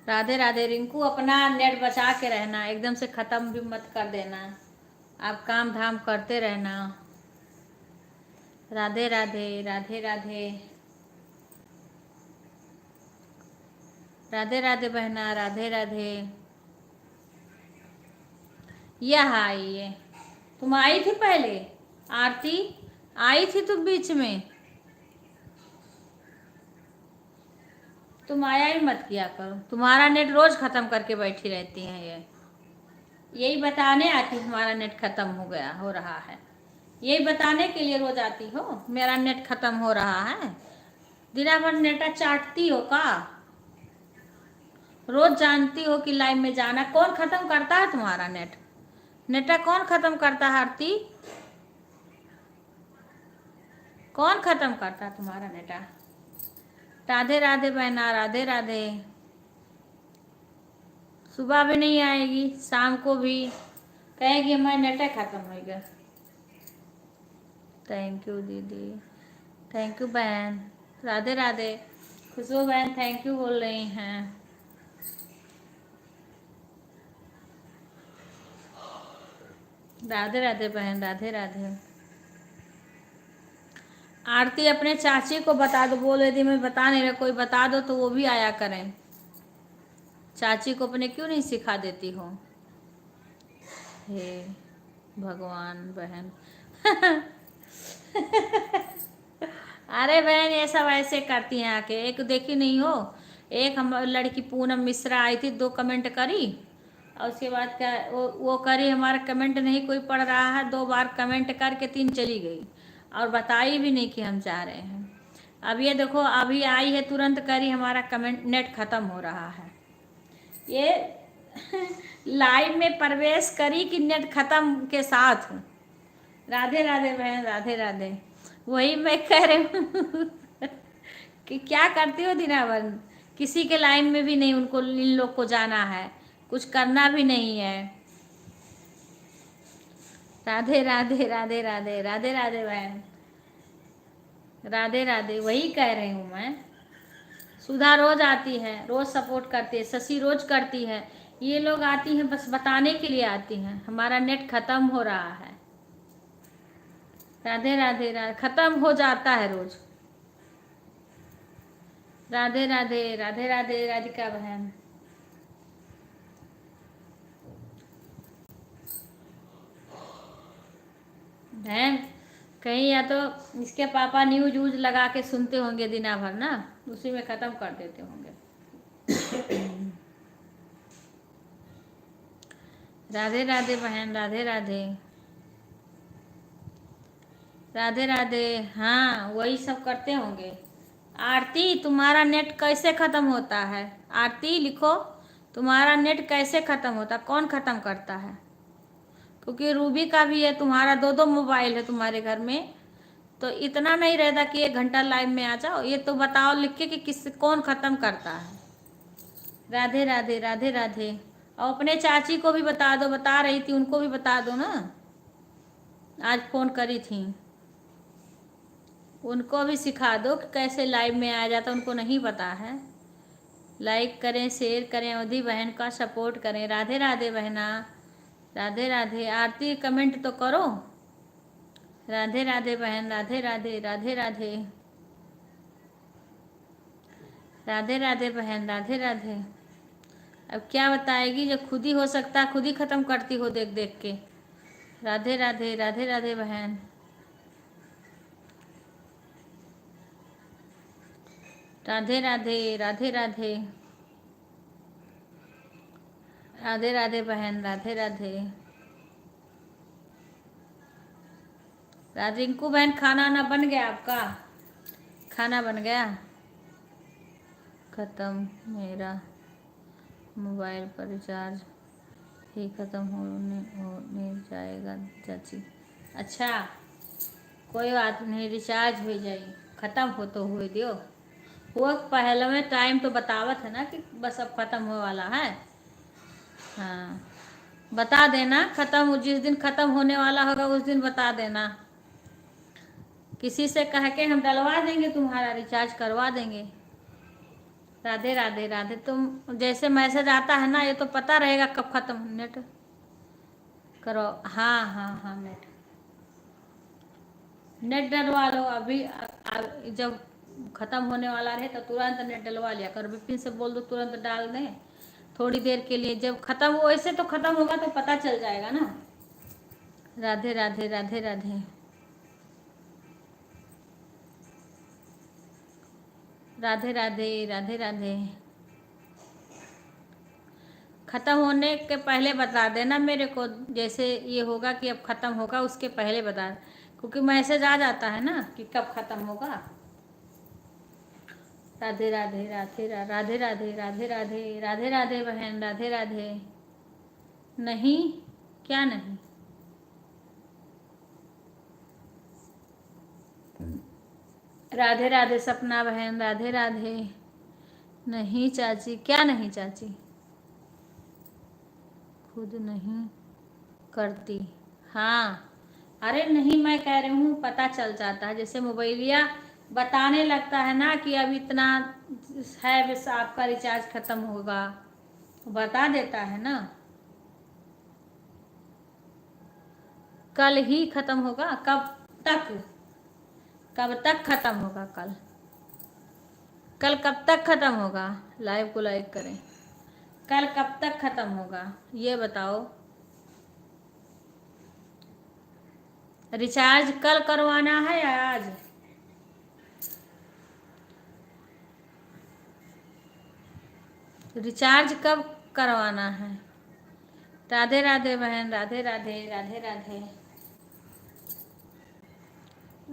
राधे राधे रिंकू। अपना नेट बचा के रहना, एकदम से ख़त्म भी मत कर देना। आप काम धाम करते रहना। राधे राधे राधे राधे राधे राधे बहना। राधे राधे। यह आई है। तुम आई थी पहले, आरती आई थी तुम बीच में। तुम आया ही मत किया करो, तुम्हारा नेट रोज खत्म करके बैठी रहती है। ये यही बताने आती हमारा नेट खत्म हो गया, हो रहा है। यही बताने के लिए रोज आती हो मेरा नेट खत्म हो रहा है। दिना भर नेटा चाटती हो का? रोज जानती हो कि लाइव में जाना। कौन खत्म करता है तुम्हारा नेट? नेटा कौन खत्म करता है आरती? कौन खत्म करता है तुम्हारा नेटा? राधे राधे बहना। राधे राधे। सुबह भी नहीं आएगी, शाम को भी कहेगी हमारा नेट खत्म हो गया। थैंक यू दीदी, थैंक यू बहन। राधे राधे। खुशबू बहन थैंक यू बोल रही हैं। राधे राधे बहन। राधे राधे। आरती अपने चाची को बता दो, बोल रही थी मैं बता नहीं रहा, कोई बता दो तो वो भी आया करें। चाची को अपने क्यों नहीं सिखा देती हो? हे भगवान बहन। अरे बहन ये सब ऐसे करती हैं आके। एक देखी नहीं हो, एक हम लड़की पूनम मिश्रा आई थी, 2 कमेंट करी और उसके बाद क्या वो करी, हमारा कमेंट नहीं कोई पढ़ रहा है, 2 बार कमेंट करके 3 चली गई और बताई भी नहीं कि हम जा रहे हैं। अब ये देखो अभी आई है, तुरंत करी हमारा कमेंट, नेट खत्म हो रहा है। ये लाइव में प्रवेश करी कि नेट खत्म के साथ। राधे राधे बहन। राधे राधे। वही मैं कह रही हूँ कि क्या करती हो दिना भर, किसी के लाइन में भी नहीं, उनको इन लोग को जाना है, कुछ करना भी नहीं है। राधे राधे राधे राधे राधे राधे बहन। राधे राधे। वही कह रही हूँ मैं। सुधा रोज आती है, रोज सपोर्ट करती है, शशि रोज करती है। ये लोग आती हैं बस बताने के लिए आती हैं हमारा नेट खत्म हो रहा है। राधे राधे राधे। खत्म हो जाता है रोज। राधे राधे राधे राधे राधिका बहन। बहन कहीं या तो इसके पापा न्यूज वूज लगा के सुनते होंगे दिना भर ना, उसी में खत्म कर देते होंगे। राधे राधे बहन। राधे राधे राधे राधे। हाँ वही सब करते होंगे। आरती तुम्हारा नेट कैसे ख़त्म होता है? आरती लिखो, तुम्हारा नेट कैसे ख़त्म होता, कौन ख़त्म करता है? क्योंकि रूबी का भी है, तुम्हारा 2 मोबाइल है तुम्हारे घर में, तो इतना नहीं रहता कि 1 घंटा लाइव में आ जाओ। ये तो बताओ लिख के कि कौन ख़त्म करता है। राधे राधे राधे राधे। और अपने चाची को भी बता दो, बता रही थी उनको भी बता दो ना, आज फ़ोन करी थी, उनको भी सिखा दो कि कैसे लाइव में आ जाता, उनको नहीं पता है। लाइक करें, शेयर करें, अवधि बहन का सपोर्ट करें। राधे राधे बहना। राधे राधे। आरती कमेंट तो करो। राधे राधे बहन। राधे राधे राधे राधे राधे राधे बहन, राधे राधे। अब क्या बताएगी जो खुद ही हो सकता है, खुद ही खत्म करती हो देख देख के। राधे राधे, राधे राधे बहन। राधे राधे, राधे राधे। राधे राधे बहन, राधे राधे। रिंकू बहन, खाना ना बन गया आपका? खाना बन गया? खत्म मेरा मोबाइल पर रिचार्ज ही खत्म होने जाएगा चाची। अच्छा, कोई बात नहीं, रिचार्ज हो जाएगी। खत्म हो तो हुए दियो, वो पहले में टाइम तो बतावत है ना कि बस अब खत्म हो वाला है। हाँ, बता देना खत्म, जिस दिन खत्म होने वाला होगा उस दिन बता देना। किसी से कह के हम डलवा देंगे, तुम्हारा रिचार्ज करवा देंगे। राधे राधे, राधे। तुम जैसे मैसेज आता है ना, ये तो पता रहेगा कब खत्म। नेट करो, हाँ हाँ हाँ, नेट डलवा लो अभी। जब खत्म होने वाला रहे तो तुरंत नेट डलवा लिया कर। विपिन से बोल दो तुरंत डाल दें थोड़ी देर के लिए। जब खत्म हो, ऐसे तो खत्म होगा तो पता चल जाएगा ना। राधे राधे, राधे राधे। राधे राधे, राधे राधे। खत्म होने के पहले बता देना मेरे को, जैसे ये होगा कि अब खत्म होगा उसके पहले बता, क्योंकि मैसेज आ जाता है ना कि कब खत्म होगा। राधे राधे, राधे राधे, राधे राधे, राधे राधे, राधे बहन, राधे राधे। नहीं, क्या नहीं? राधे राधे सपना बहन, राधे राधे। नहीं चाची, क्या नहीं चाची? खुद नहीं करती। हाँ, अरे नहीं, मैं कह रही हूँ पता चल जाता है, जैसे मोबाइलिया बताने लगता है ना कि अब इतना है, बस आपका रिचार्ज खत्म होगा, बता देता है ना। कल ही खत्म होगा? कब तक? कब तक खत्म होगा? कल कल कब तक खत्म होगा? लाइव को लाइक करें। कल कब तक खत्म होगा ये बताओ। रिचार्ज कल करवाना है या आज? रिचार्ज कब करवाना है? राधे राधे बहन, राधे राधे, राधे राधे,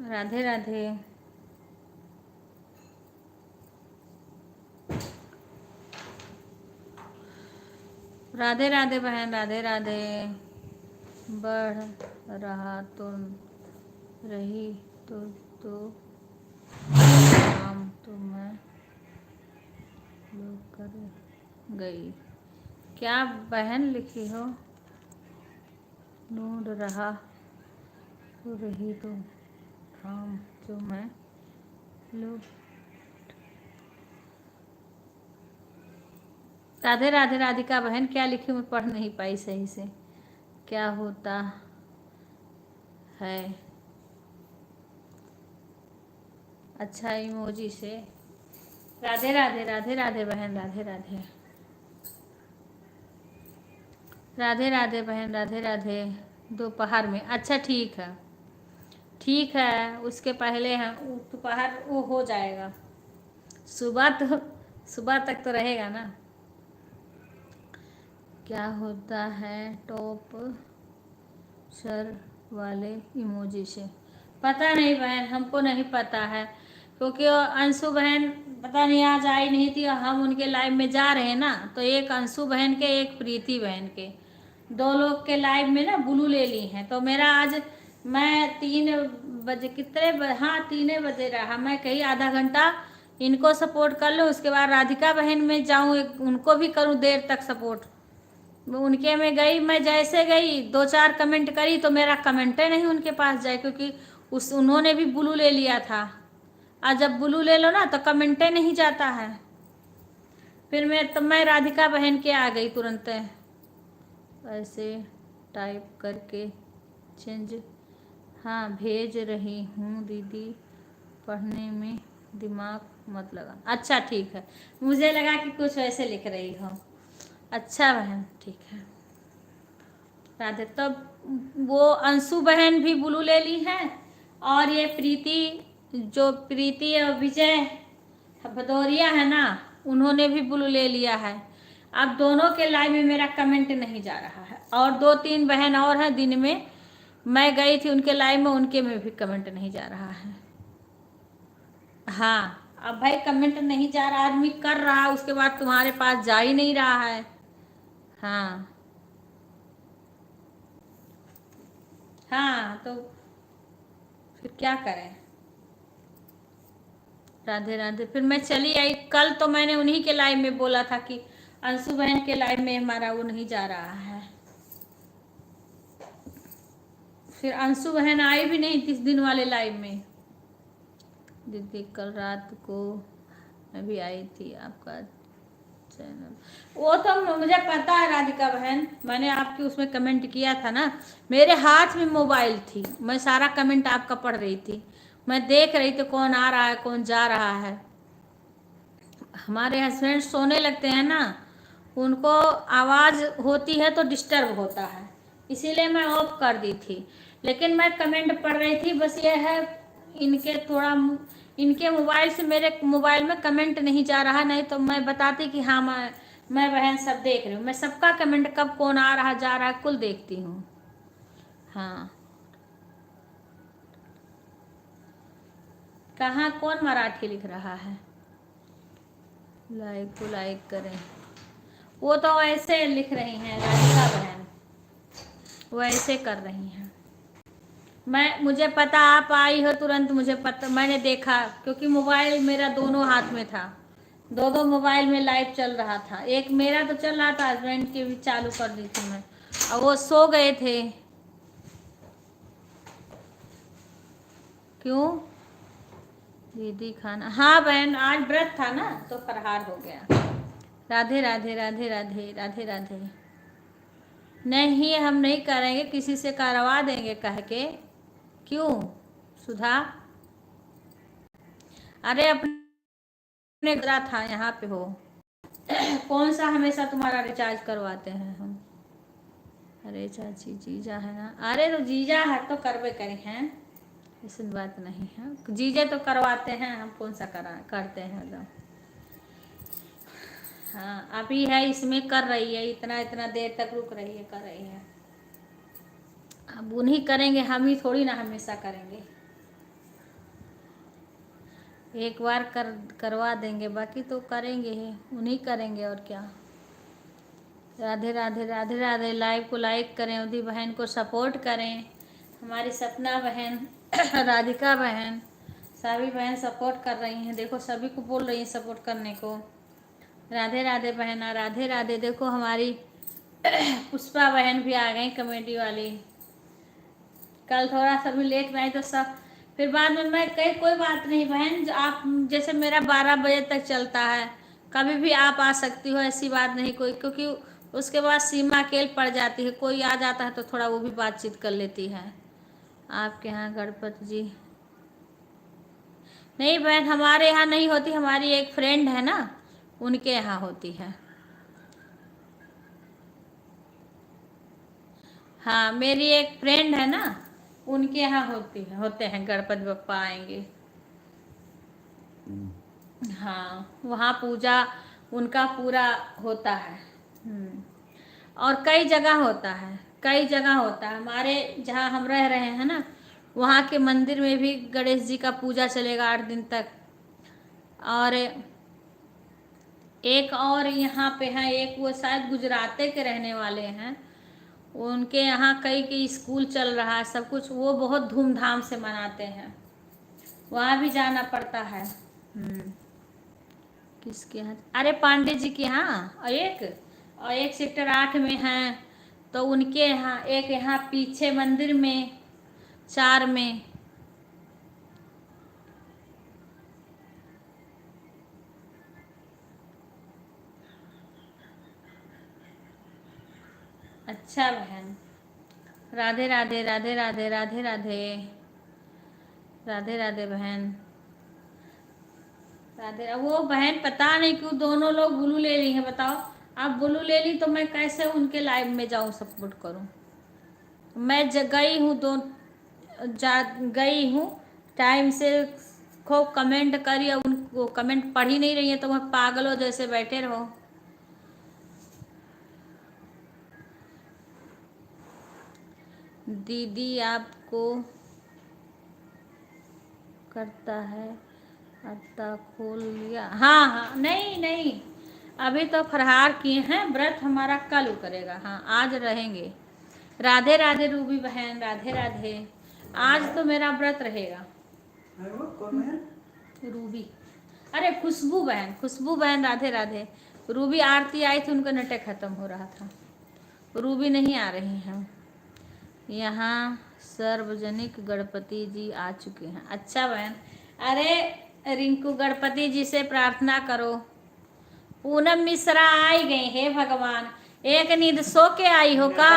राधे राधे। राधे राधे बहन, राधे राधे। बढ़ रहा तो रही तो काम तो मैं लोग कर गई। क्या बहन लिखी हो? ढूंढ रहा तो रही तो काम जो मैं लोग। राधे राधे राधिका बहन, क्या लिखी मैं पढ़ नहीं पाई सही से। क्या होता है? अच्छा, इमोजी से। राधे राधे, राधे राधे बहन, राधे राधे। राधे राधे बहन, राधे राधे। दोपहर में? अच्छा ठीक है, ठीक है, उसके पहले है दोपहर, वो हो जाएगा। सुबह तो, सुबह तक तो रहेगा ना। क्या होता है टॉप सर वाले इमोजी से? पता नहीं बहन, हमको नहीं पता है, क्योंकि अंशु बहन पता नहीं आज आई नहीं थी, और हम उनके लाइव में जा रहे हैं ना, तो एक अंशु बहन के, एक प्रीति बहन के, दो लोग के लाइव में ना ब्लू ले ली हैं। तो मेरा आज, मैं 3 बजे हाँ 3 बजे रहा, मैं कहीं आधा घंटा इनको सपोर्ट कर लूँ, उसके बाद राधिका बहन में जाऊँ, उनको भी करूँ देर तक सपोर्ट। उनके में गई, मैं जैसे गई 2-4 कमेंट करी तो मेरा कमेंटे नहीं उनके पास जाए, क्योंकि उन्होंने भी ब्लू ले लिया था, और जब ब्लू ले लो ना तो कमेंटे नहीं जाता है। फिर मैं राधिका बहन के आ गई तुरंत, ऐसे टाइप करके चेंज। हाँ भेज रही हूँ दीदी, पढ़ने में दिमाग मत लगा। अच्छा ठीक है, मुझे लगा कि कुछ वैसे लिख रही हो। अच्छा बहन ठीक है, राधे। तब वो अंशु बहन भी ब्लू ले ली है, और ये प्रीति, जो प्रीति और विजय भदौरिया है ना, उन्होंने भी ब्लू ले लिया है। अब दोनों के लाइव में मेरा कमेंट नहीं जा रहा है, और 2-3 बहन और हैं, दिन में मैं गई थी उनके लाइव में, उनके में भी कमेंट नहीं जा रहा है। हाँ, अब भाई कमेंट नहीं जा रहा, आदमी कर रहा है, उसके बाद तुम्हारे पास जा ही नहीं रहा है। हाँ हाँ, तो फिर क्या करें। राधे राधे। फिर मैं चली आई। कल तो मैंने उन्हीं के लाइव में बोला था कि अंशु बहन के लाइव में हमारा वो नहीं जा रहा है। फिर अंशु बहन आई भी नहीं 30 दिन वाले लाइव में। दीदी कल रात को मैं भी आई थी आपका चैनल, वो तो मुझे पता है राधिका बहन, मैंने आपकी उसमें कमेंट किया था ना। मेरे हाथ में मोबाइल थी, मैं सारा कमेंट आपका पढ़ रही थी, मैं देख रही थी कौन आ रहा है कौन जा रहा है। हमारे हस्बैंड सोने लगते हैं ना, उनको आवाज़ होती है तो डिस्टर्ब होता है, इसीलिए मैं ऑफ कर दी थी। लेकिन मैं कमेंट पढ़ रही थी, बस ये है इनके थोड़ा इनके मोबाइल से मेरे मोबाइल में कमेंट नहीं जा रहा, नहीं तो मैं बताती कि हाँ मैं बहन सब देख रही हूँ, मैं सबका कमेंट कब कौन आ रहा जा रहा कुल देखती हूँ। हाँ, कहाँ कौन मराठी लिख रहा है? लाइक को लाइक करें। वो तो ऐसे लिख रही हैं राधिका बहन, वो ऐसे कर रही हैं। मुझे पता आप आई हो तुरंत, मुझे पता, मैंने देखा, क्योंकि मोबाइल मेरा दोनों हाथ में था, दो मोबाइल में लाइव चल रहा था। एक मेरा तो चल रहा था, हस्बैंड की भी चालू कर दी थी मैं, और वो सो गए थे। क्यों दीदी खाना? हाँ बहन, आज व्रत था ना तो फरहार हो गया। राधे राधे राधे राधे राधे राधे। नहीं, हम नहीं करेंगे, किसी से करवा देंगे कह के। क्यों सुधा? अरे अपने ग्रा था यहाँ पे हो। कौन सा हमेशा तुम्हारा रिचार्ज करवाते हैं हम? अरे चाची जीजा है ना, अरे तो जीजा है तो करवे करी हैं, ऐसी बात नहीं है, जीजे तो करवाते हैं, हम कौन सा करते हैं तो। हाँ, अभी है इसमें कर रही है, इतना देर तक रुक रही है, कर रही है। अब उन्हीं करेंगे, हम ही थोड़ी ना हमेशा करेंगे। एक बार करवा देंगे, बाकी तो करेंगे ही, उन्हीं करेंगे और क्या। राधे राधे राधे राधे। लाइव को लाइक करें, उदी बहन को सपोर्ट करें, हमारी सपना बहन राधिका बहन, सभी बहन सपोर्ट कर रही हैं। देखो सभी को बोल रही हैं सपोर्ट करने को। राधे राधे बहना, राधे राधे। देखो हमारी पुष्पा बहन भी आ गई, कॉमेडी वाली। कल थोड़ा सा भी लेट में आई तो सब, फिर बाद में मैं कही कोई बात नहीं बहन, जो आप जैसे मेरा 12 बजे तक चलता है, कभी भी आप आ सकती हो, ऐसी बात नहीं कोई, क्योंकि उसके बाद सीमा अकेले पड़ जाती है, कोई आ जाता है तो थोड़ा वो भी बातचीत कर लेती है। आपके यहाँ गणपति जी? नहीं बहन, हमारे यहाँ नहीं होती, हमारी एक फ्रेंड है ना, उनके यहाँ होती है। हाँ, मेरी एक फ्रेंड है ना, उनके यहाँ होते हैं गणपति बप्पा आएंगे। हाँ, वहाँ पूजा उनका पूरा होता है। और कई जगह होता है, कई जगह होता है। हमारे जहाँ हम रह रहे हैं ना, वहाँ के मंदिर में भी गणेश जी का पूजा चलेगा 8 दिन तक। और एक और यहाँ पे है, एक वो शायद गुजराते के रहने वाले हैं, उनके यहाँ कई स्कूल चल रहा है, सब कुछ वो बहुत धूमधाम से मनाते हैं, वहाँ भी जाना पड़ता है। किसके यहाँ? अरे पांडे जी के यहाँ, और एक सेक्टर 8 में हैं, तो उनके यहाँ, एक यहाँ पीछे मंदिर में 4 में। अच्छा बहन, राधे राधे राधे राधे राधे राधे राधे राधे बहन। राधे। वो बहन पता नहीं क्यों दोनों लोग ब्लू ले ली है, बताओ। आप ब्लू ले ली तो मैं कैसे उनके लाइव में जाऊं, सपोर्ट करूं। मैं गई हूँ गई हूँ टाइम से, खूब कमेंट करी, अब उनको कमेंट पढ़ ही नहीं रही है तो वह पागलों जैसे बैठे रहो। दीदी आपको करता है अत्ता खोल लिया? हाँ हाँ, नहीं नहीं, अभी तो फरहार किए हैं, व्रत हमारा कल करेगा। हाँ आज रहेंगे। राधे राधे रूबी बहन, राधे राधे। आज तो मेरा व्रत रहेगा। वो कौन है? रूबी, अरे खुशबू बहन, खुशबू बहन, राधे राधे। रूबी आरती आई थी, उनका नाटक खत्म हो रहा था। रूबी नहीं आ रही हैं। यहाँ सार्वजनिक गणपति जी आ चुके हैं। अच्छा बहन, अरे रिंकू गणपति जी से प्रार्थना करो। पूनम मिश्रा आई गई, हे भगवान। एक नींद सो के आई हो का?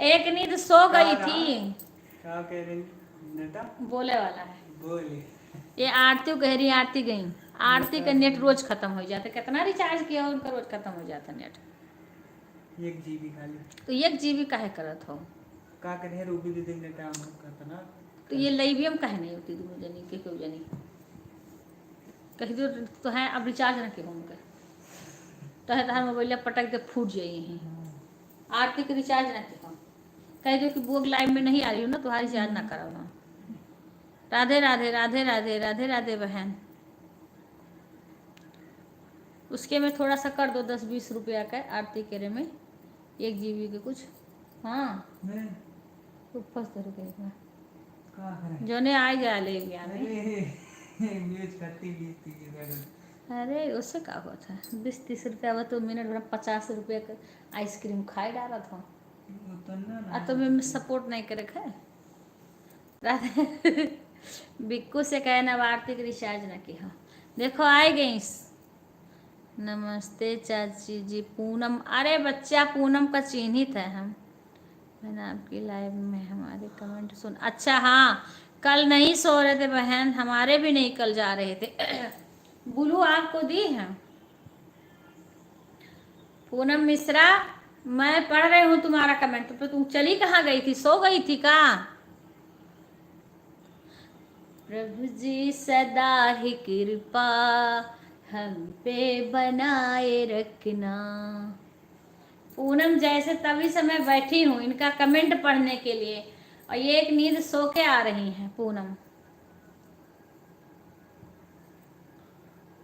एक नींद सो गई थी। क्या कह रही नेता? बोले वाला है, बोले। ये आरती कह रही, आरती गई। आरती का नेट रोज खत्म हो जाता। कितना रिचार्ज किया उनका, रोज खत्म हो जाता नेट। 1 GB खाली। तो 1 GB काहे करत हो? का करे रूबी दीदी ने टाइम करता ना। तो ये लाइव काहे नहीं होती दो जनी के क्यों जनी कह दो तो है। अब रिचार्ज ना के उनका तो है, तार मोबाइल पटक के फूट जाइए हैं। आरती के रिचार्ज ना के कह दो कि वो लाइव में नहीं आ रही हो ना, तुम्हारी रिचार्ज ना कराओ ना। राधे राधे, राधे राधे, राधे राधे बहन। उसके में थोड़ा सा कर दो, 10-20 रुपया का आरती के में 1 GB के कुछ। हाँ ऊपर से रुपये जो ने आ जा ले गया न्यूज़ करती भी। अरे उससे क्या होता है, 20-30 रुपया वो तो मिनट में 50 रुपये का आइसक्रीम खाए डाला था। तो मैं सपोर्ट नहीं करे है। राधे बिक्कू से कहना आरती के रिचार्ज ना की। हाँ देखो आई गई। नमस्ते चाची जी। पूनम, अरे बच्चा पूनम का चिन्हित है हम। मैंने आपकी लाइव में हमारे कमेंट सुन। अच्छा हाँ, कल नहीं सो रहे थे बहन, हमारे भी नहीं कल जा रहे थे। बुलू आपको दी है पूनम मिश्रा। मैं पढ़ रही हूँ तुम्हारा कमेंट, तो तुम चली कहाँ गई थी, सो गई थी का? प्रभु जी सदा ही कृपा हम पे बनाए रखना। पूनम जैसे तभी से मैं बैठी हूँ इनका कमेंट पढ़ने के लिए, और ये एक नींद सो के आ रही हैं पूनम।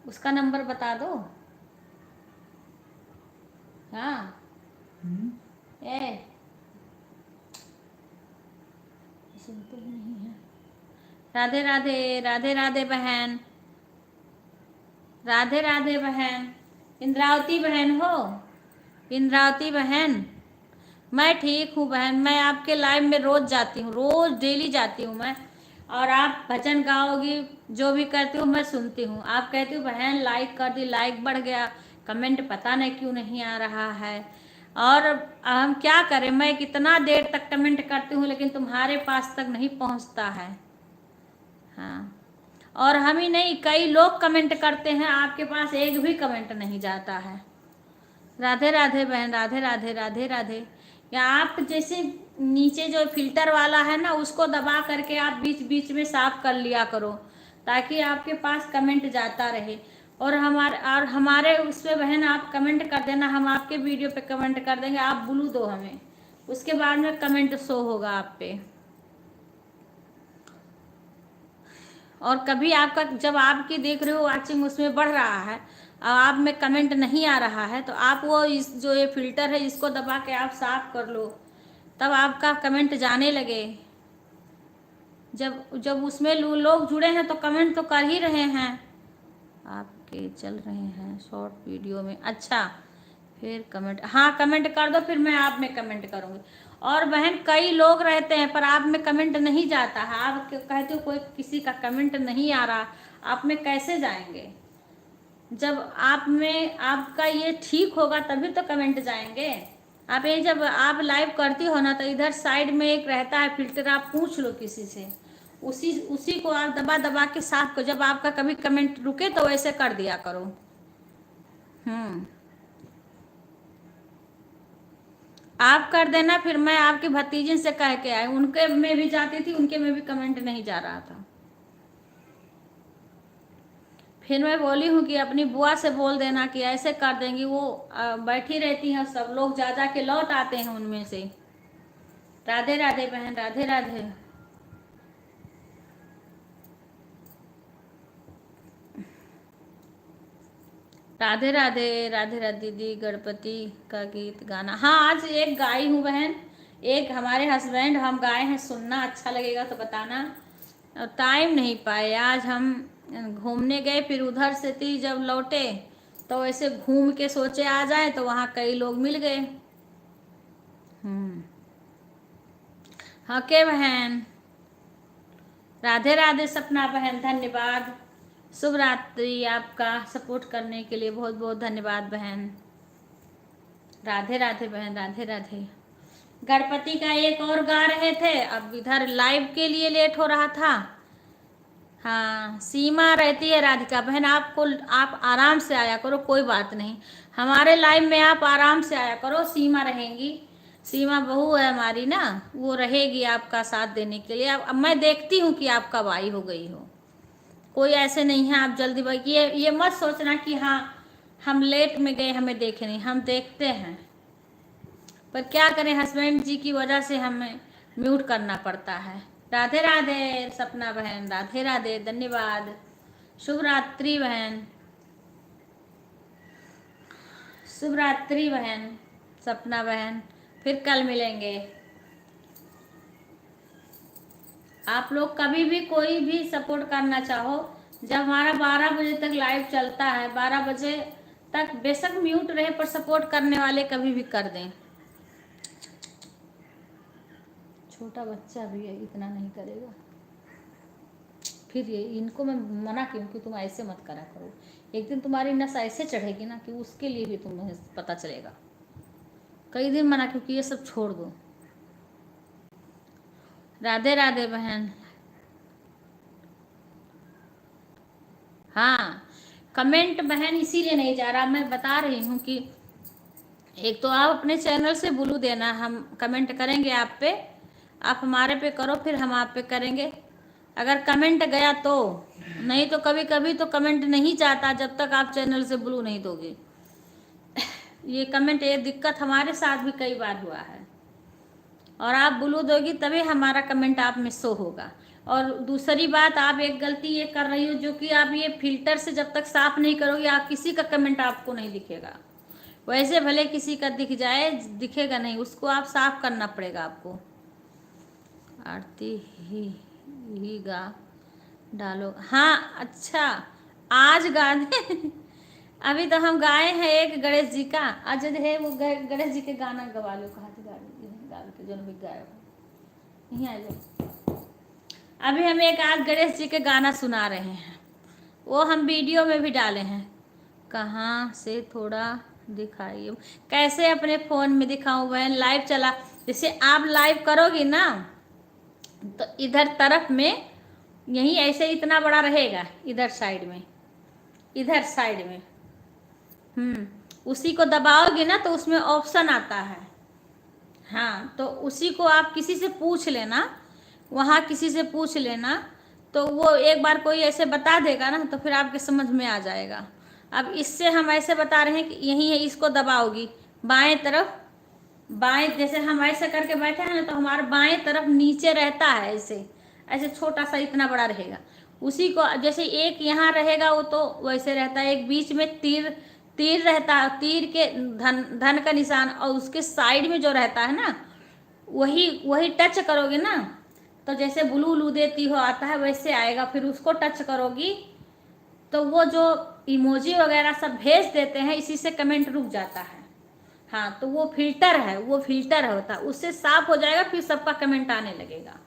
उसका नंबर बता दो। हाँ ए सुनते ही नहीं है। राधे राधे, राधे राधे बहन, राधे राधे बहन। इंद्रावती बहन हो? इंद्रावती बहन, मैं ठीक हूँ बहन। मैं आपके लाइव में रोज जाती हूँ, रोज डेली जाती हूँ मैं। और आप भजन गाओगी, जो भी करती हूँ मैं सुनती हूँ। आप कहती हूँ बहन लाइक कर दी, लाइक बढ़ गया, कमेंट पता नहीं क्यों नहीं आ रहा है। और हम क्या करें, मैं कितना देर तक कमेंट करती हूँ लेकिन तुम्हारे पास तक नहीं पहुँचता है। हाँ, और हम ही नहीं, कई लोग कमेंट करते हैं, आपके पास एक भी कमेंट नहीं जाता है। राधे राधे बहन, राधे राधे, राधे राधे। या आप जैसे नीचे जो फिल्टर वाला है ना, उसको दबा करके आप बीच बीच में साफ कर लिया करो, ताकि आपके पास कमेंट जाता रहे। और हमारे उस पर बहन आप कमेंट कर देना, हम आपके वीडियो पे कमेंट कर देंगे। आप ब्लू दो हमें, उसके बाद में कमेंट शो होगा आप पे। और कभी आपका जब आपकी देख रहे हो वाचिंग उसमें बढ़ रहा है और आप में कमेंट नहीं आ रहा है, तो आप वो इस जो ये फिल्टर है इसको दबा के आप साफ कर लो, तब आपका कमेंट जाने लगे। जब उसमें लोग जुड़े हैं तो कमेंट तो कर ही रहे हैं। आपके चल रहे हैं शॉर्ट वीडियो में। अच्छा फिर कमेंट, हाँ कमेंट कर दो, फिर मैं आप में कमेंट करूँगी। और बहन कई लोग रहते हैं पर आप में कमेंट नहीं जाता है। आप कहते हो कोई किसी का कमेंट नहीं आ रहा, आप में कैसे जाएंगे? जब आप में आपका ये ठीक होगा तभी तो कमेंट जाएंगे। आप ये जब आप लाइव करती हो ना, तो इधर साइड में एक रहता है फिल्टर, आप पूछ लो किसी से, उसी उसी को आप दबा दबा के साफ करो। जब आपका कभी कमेंट रुके तो वैसे कर दिया करो। आप कर देना, फिर मैं आपके भतीजे से कह के आई, उनके में भी जाती थी, उनके में भी कमेंट नहीं जा रहा था। फिर मैं बोली हूँ कि अपनी बुआ से बोल देना कि ऐसे कर देंगी। वो बैठी रहती हैं, सब लोग जा जा के लौट आते हैं उनमें से। राधे राधे बहन, राधे राधे। राधे राधे, राधे राधे दीदी। गणपति का गीत गाना, हाँ आज एक गाई हूँ बहन, एक हमारे हस्बैंड हम गाए हैं, सुनना अच्छा लगेगा तो बताना। टाइम नहीं पाए, आज हम घूमने गए, फिर उधर से थी जब लौटे तो ऐसे घूम के सोचे आ जाए, तो वहाँ कई लोग मिल गए। हाँ के बहन, राधे राधे सपना बहन, धन्यवाद। शुभ रात्रि। आपका सपोर्ट करने के लिए बहुत बहुत धन्यवाद बहन। राधे राधे बहन, राधे राधे। गणपति का एक और गा रहे थे, अब इधर लाइव के लिए लेट हो रहा था। हाँ सीमा रहती है राधिका बहन, आप आराम से आया करो, कोई बात नहीं। हमारे लाइव में आप आराम से आया करो, सीमा रहेंगी। सीमा बहू है हमारी ना, वो रहेगी आपका साथ देने के लिए। अब मैं देखती हूँ कि आप कब आई हो गई हो, कोई ऐसे नहीं है आप जल्दी ये मत सोचना कि हाँ हम लेट में गए हमें देखे नहीं, हम देखते हैं, पर क्या करें हस्बैंड जी की वजह से हमें म्यूट करना पड़ता है। राधे राधे सपना बहन, राधे राधे, धन्यवाद। शुभ रात्रि बहन, शुभ रात्रि बहन सपना बहन, फिर कल मिलेंगे। आप लोग कभी भी कोई भी सपोर्ट करना चाहो, जब हमारा 12 बजे तक लाइव चलता है, 12 बजे तक बेशक म्यूट रहे पर सपोर्ट करने वाले कभी भी कर दें। छोटा बच्चा भी है, इतना नहीं करेगा। फिर ये इनको मैं मना क्यों कि तुम ऐसे मत करा करो, एक दिन तुम्हारी नस ऐसे चढ़ेगी ना कि उसके लिए भी तुम्हें पता चलेगा। कई दिन मना क्योंकि ये सब छोड़ दो। राधे राधे बहन। हाँ कमेंट बहन इसीलिए नहीं जा रहा, मैं बता रही हूँ कि एक तो आप अपने चैनल से ब्लू देना, हम कमेंट करेंगे आप पे, आप हमारे पे करो, फिर हम आप पे करेंगे। अगर कमेंट गया तो, नहीं तो कभी कभी तो कमेंट नहीं जाता जब तक आप चैनल से ब्लू नहीं दोगे। ये कमेंट, ये दिक्कत हमारे साथ भी कई बार हुआ है। और आप ब्लू दोगी तभी हमारा कमेंट आप में शो होगा। और दूसरी बात, आप एक गलती ये कर रही हो, जो कि आप ये फिल्टर से जब तक साफ नहीं करोगे, आप किसी का कमेंट आपको नहीं दिखेगा। वैसे भले किसी का दिख जाए, दिखेगा नहीं, उसको आप साफ करना पड़ेगा आपको। आरती ही गा डालो, हाँ अच्छा आज गा दे। अभी तो हम गाए हैं एक गणेश जी का, आज है वो गणेश जी के गाना गवा लो। कहा थे गा के जो भी गाए नहीं आ जाओ। अभी हम एक आज गणेश जी के गाना सुना रहे हैं, वो हम वीडियो में भी डाले हैं। कहाँ से थोड़ा दिखाइए, कैसे अपने फ़ोन में दिखाऊं बहन, लाइव चला। जैसे आप लाइव करोगी ना तो इधर तरफ में यही ऐसे इतना बड़ा रहेगा, इधर साइड में, इधर साइड में उसी को दबाओगे ना तो उसमें ऑप्शन आता है। हाँ तो उसी को आप किसी से पूछ लेना, वहाँ किसी से पूछ लेना, तो वो एक बार कोई ऐसे बता देगा ना तो फिर आपके समझ में आ जाएगा। अब इससे हम ऐसे बता रहे हैं कि यही है, इसको दबाओगी बाएं तरफ, बाएं जैसे हम ऐसे करके बैठे हैं ना तो हमारा बाएं तरफ नीचे रहता है, ऐसे ऐसे छोटा सा इतना बड़ा रहेगा। उसी को जैसे एक यहाँ रहेगा वो तो वैसे रहता है, एक बीच में तीर रहता है, तीर के धन का निशान, और उसके साइड में जो रहता है ना वही टच करोगे ना तो जैसे ब्लू देती हो आता है वैसे आएगा। फिर उसको टच करोगी तो वो जो इमोजी वगैरह सब भेज देते हैं, इसी से कमेंट रुक जाता है। हाँ तो वो फिल्टर है, वो फिल्टर होता है, उससे साफ हो जाएगा, फिर सबका कमेंट आने लगेगा।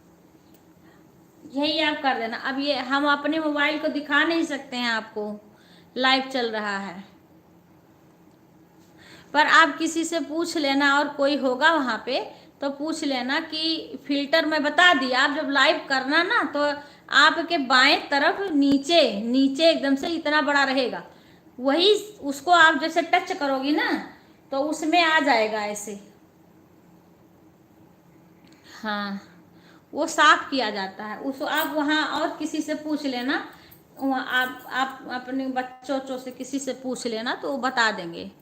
यही आप कर देना। अब ये हम अपने मोबाइल को दिखा नहीं सकते हैं आपको, लाइव चल रहा है, पर आप किसी से पूछ लेना, और कोई होगा वहाँ पे तो पूछ लेना कि फिल्टर मैं बता दिया। आप जब लाइव करना ना तो आपके बाएं तरफ नीचे नीचे एकदम से इतना बड़ा रहेगा, वही उसको आप जैसे टच करोगी ना तो उसमें आ जाएगा ऐसे। हाँ, वो साफ किया जाता है उसको। आप वहाँ और किसी से पूछ लेना, वहाँ आप अपने बच्चों से किसी से पूछ लेना तो वो बता देंगे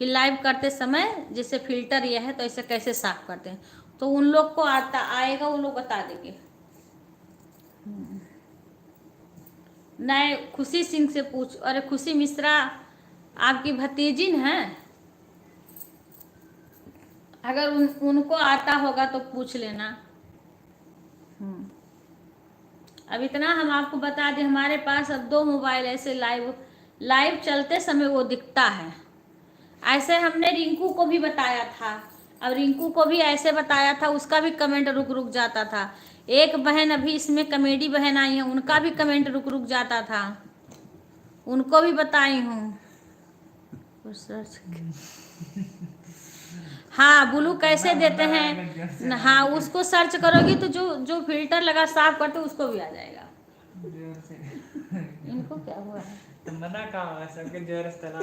कि लाइव करते समय जैसे फिल्टर यह है तो ऐसे कैसे साफ करते हैं, तो उन लोग को आता आएगा, वो लोग बता देंगे। नए खुशी सिंह से पूछ, अरे खुशी मिश्रा आपकी भतीजी हैं, अगर उनको आता होगा तो पूछ लेना। अब इतना हम आपको बता दें, हमारे पास अब 2 मोबाइल ऐसे लाइव चलते समय वो दिखता है। ऐसे हमने रिंकू को भी बताया था, अब रिंकू को भी ऐसे बताया था, उसका भी कमेंट रुक जाता था। एक बहन अभी इसमें कॉमेडी बहन आई है, उनका भी कमेंट रुक जाता था, उनको भी बताई हूँ। हाँ, ब्लू कैसे देते हैं, हाँ उसको सर्च करोगी तो जो फिल्टर लगा साफ करते उसको भी आ जाएगा। इनको क्या हुआ है? तो मना कहाँ सबके जोर से तला।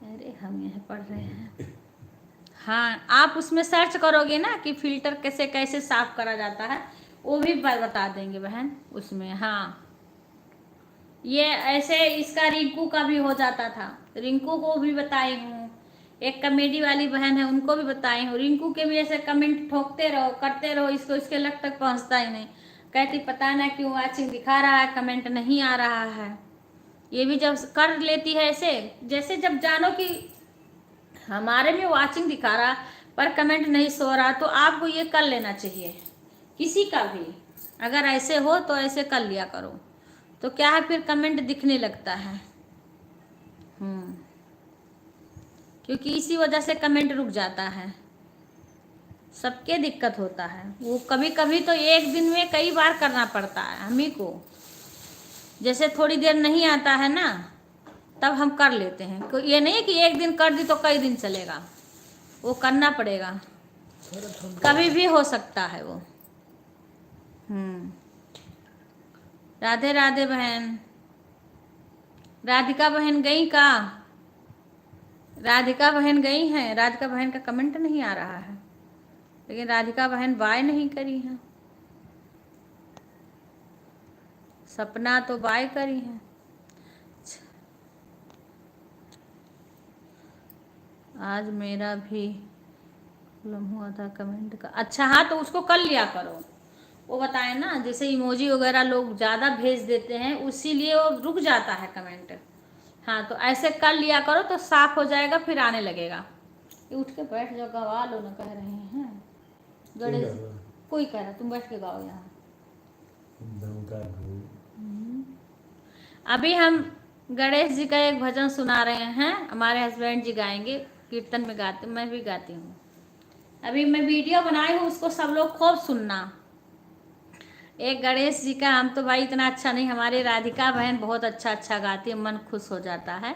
अरे हम यहाँ पढ़ रहे हैं। हाँ, आप उसमें सर्च करोगे ना कि फिल्टर कैसे कैसे साफ करा जाता है, वो भी बता देंगे बहन उसमें। हाँ, ये ऐसे इसका रिंकू का भी हो जाता था, रिंकू को भी बताई हूँ। एक कॉमेडी वाली बहन है, उनको भी बताई हूँ। रिंकू के भी ऐसे कमेंट ठोकते रहो, करते रहो, इसको इसके लग तक पहुँचता ही नहीं, कहती पता ना क्यों वाचिंग दिखा रहा है, कमेंट नहीं आ रहा है। ये भी जब कर लेती है ऐसे, जैसे जब जानो कि हमारे में वाचिंग दिखा रहा पर कमेंट नहीं सो रहा, तो आपको ये कर लेना चाहिए। किसी का भी अगर ऐसे हो तो ऐसे कर लिया करो, तो क्या है फिर कमेंट दिखने लगता है। क्योंकि इसी वजह से कमेंट रुक जाता है, सबके दिक्कत होता है। वो कभी कभी तो एक दिन में कई बार करना पड़ता है हम ही को, जैसे थोड़ी देर नहीं आता है ना तब हम कर लेते हैं। ये नहीं कि एक दिन कर दी तो कई दिन चलेगा, वो करना पड़ेगा, कभी भी हो सकता है वो। राधे राधे बहन। राधिका बहन गई का? राधिका बहन गई हैं? राधिका बहन का कमेंट नहीं आ रहा है, लेकिन राधिका बहन बाय नहीं करी है। सपना तो बाय करी है। आज मेरा भी हुआ था कमेंट का। अच्छा हाँ, तो उसको कर लिया करो। वो बताए ना, जैसे इमोजी वगैरह लोग ज़्यादा भेज देते हैं, उसीलिए वो रुक जाता है कमेंट। हाँ, तो ऐसे कर लिया करो तो साफ हो जाएगा, फिर आने लगेगा। ये उठ के बैठ जाओ, गवा लो ना, कह रहे हैं गणेश। कोई कह रहा तुम बैठ के गाओ यहाँ। अभी हम गणेश जी का एक भजन सुना रहे हैं, हमारे हस्बैंड जी गाएंगे, कीर्तन में गाते, मैं भी गाती हूँ। अभी मैं वीडियो बनाई हूँ, उसको सब लोग खूब सुनना। एक गणेश जी का, हम तो भाई इतना अच्छा नहीं, हमारी राधिका बहन बहुत अच्छा गाती है, मन खुश हो जाता है।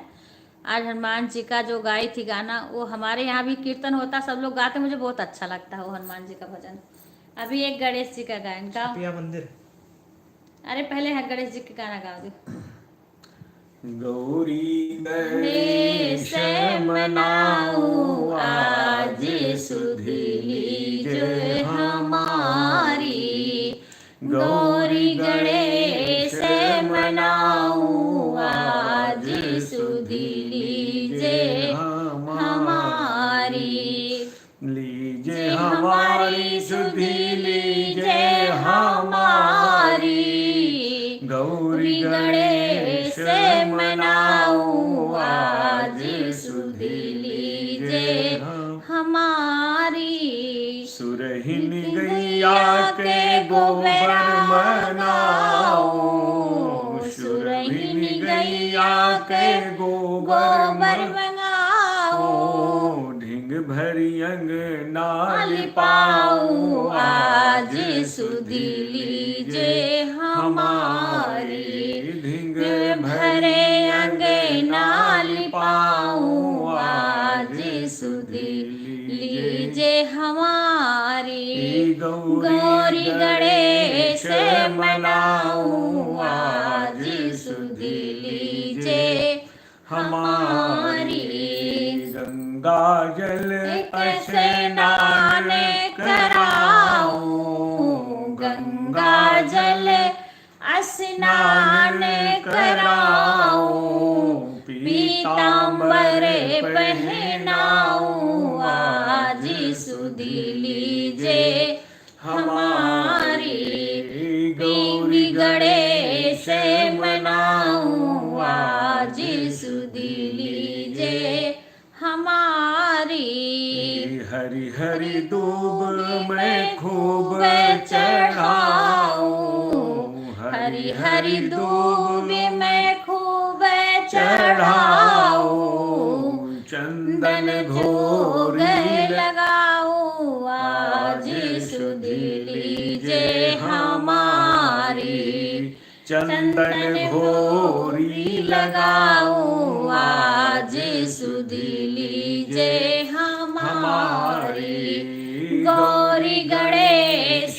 आज हनुमान जी का जो गाई थी गाना, वो हमारे यहाँ भी कीर्तन होता, सब लोग गाते, मुझे बहुत अच्छा लगता है वो हनुमान जी का भजन। अभी एक गणेश जी का गायन गाओ। मंदिर। अरे पहले है गणेश जी का गाना गाओ। गौरी गणेश मनाओ आज सुधि लीजिए हमारी। गौरी गणेश मनाओ आज सुधि लीजिए हमारी। लीजिए हमारी सुधि लीजिए हमारी। गौरी गणेश मनाओ आज सुधि लीजिए हमारी। सुरहिन गैया के गोबर मनाओ। सुरहिन गैया के गोबर मनाओ। ढिंग भरी अंगना लिपाओ आज सुधि लीजिए हमारी। ढिंग भरे अंगना लिपाओ आज सुधि लीजिए हमारी। गौरी गणेश मनाऊं आज सुध लीजे हमारी। गंगा जल स्नान कराऊं, गंगा जल स्नान कराऊं, पीताम्बर पहनाऊं आज सुध लीजे हमारी। गौरी गणेश मनाऊं आज सुध लीजे हमारी। हरि हरि दूब मैं खूब चढ़ाऊं, हरि हरि दूब मैं खूब चढ़ाऊं, चंदन भोग घोरी लगाऊं आज सुध लीजे हमारी। चंदन घोरी लगाऊं आज सुध लीजे हमारी। गौरी गणेश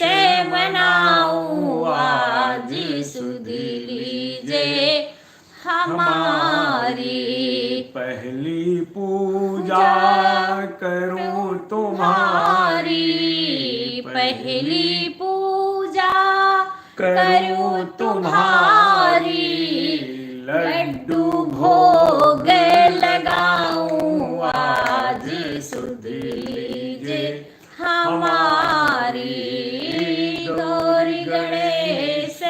मनाऊं आज सुध लीजे हमारी। पहली पूजा करूं तुम्हारी, पहली पूजा करूं तुम्हारी। लड्डू भोग लगाऊं आज सुध लीजे हमारी। गौरी गणेश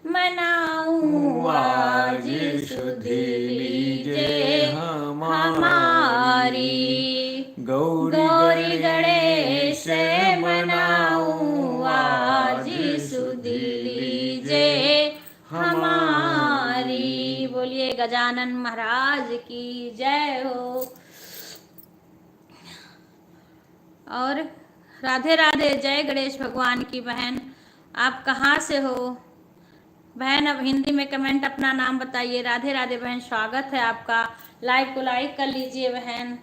मनाऊं आज सुध लीजे हमारी। गौरी गणेश मनाऊं आज सुध लीजे हमारी। बोलिए गजानन महाराज की जय हो। और राधे राधे, जय गणेश भगवान की। बहन आप कहाँ से हो बहन? अब हिंदी में कमेंट अपना नाम बताइए। राधे राधे बहन, स्वागत है आपका। लाइव को लाइक कर लीजिए बहन।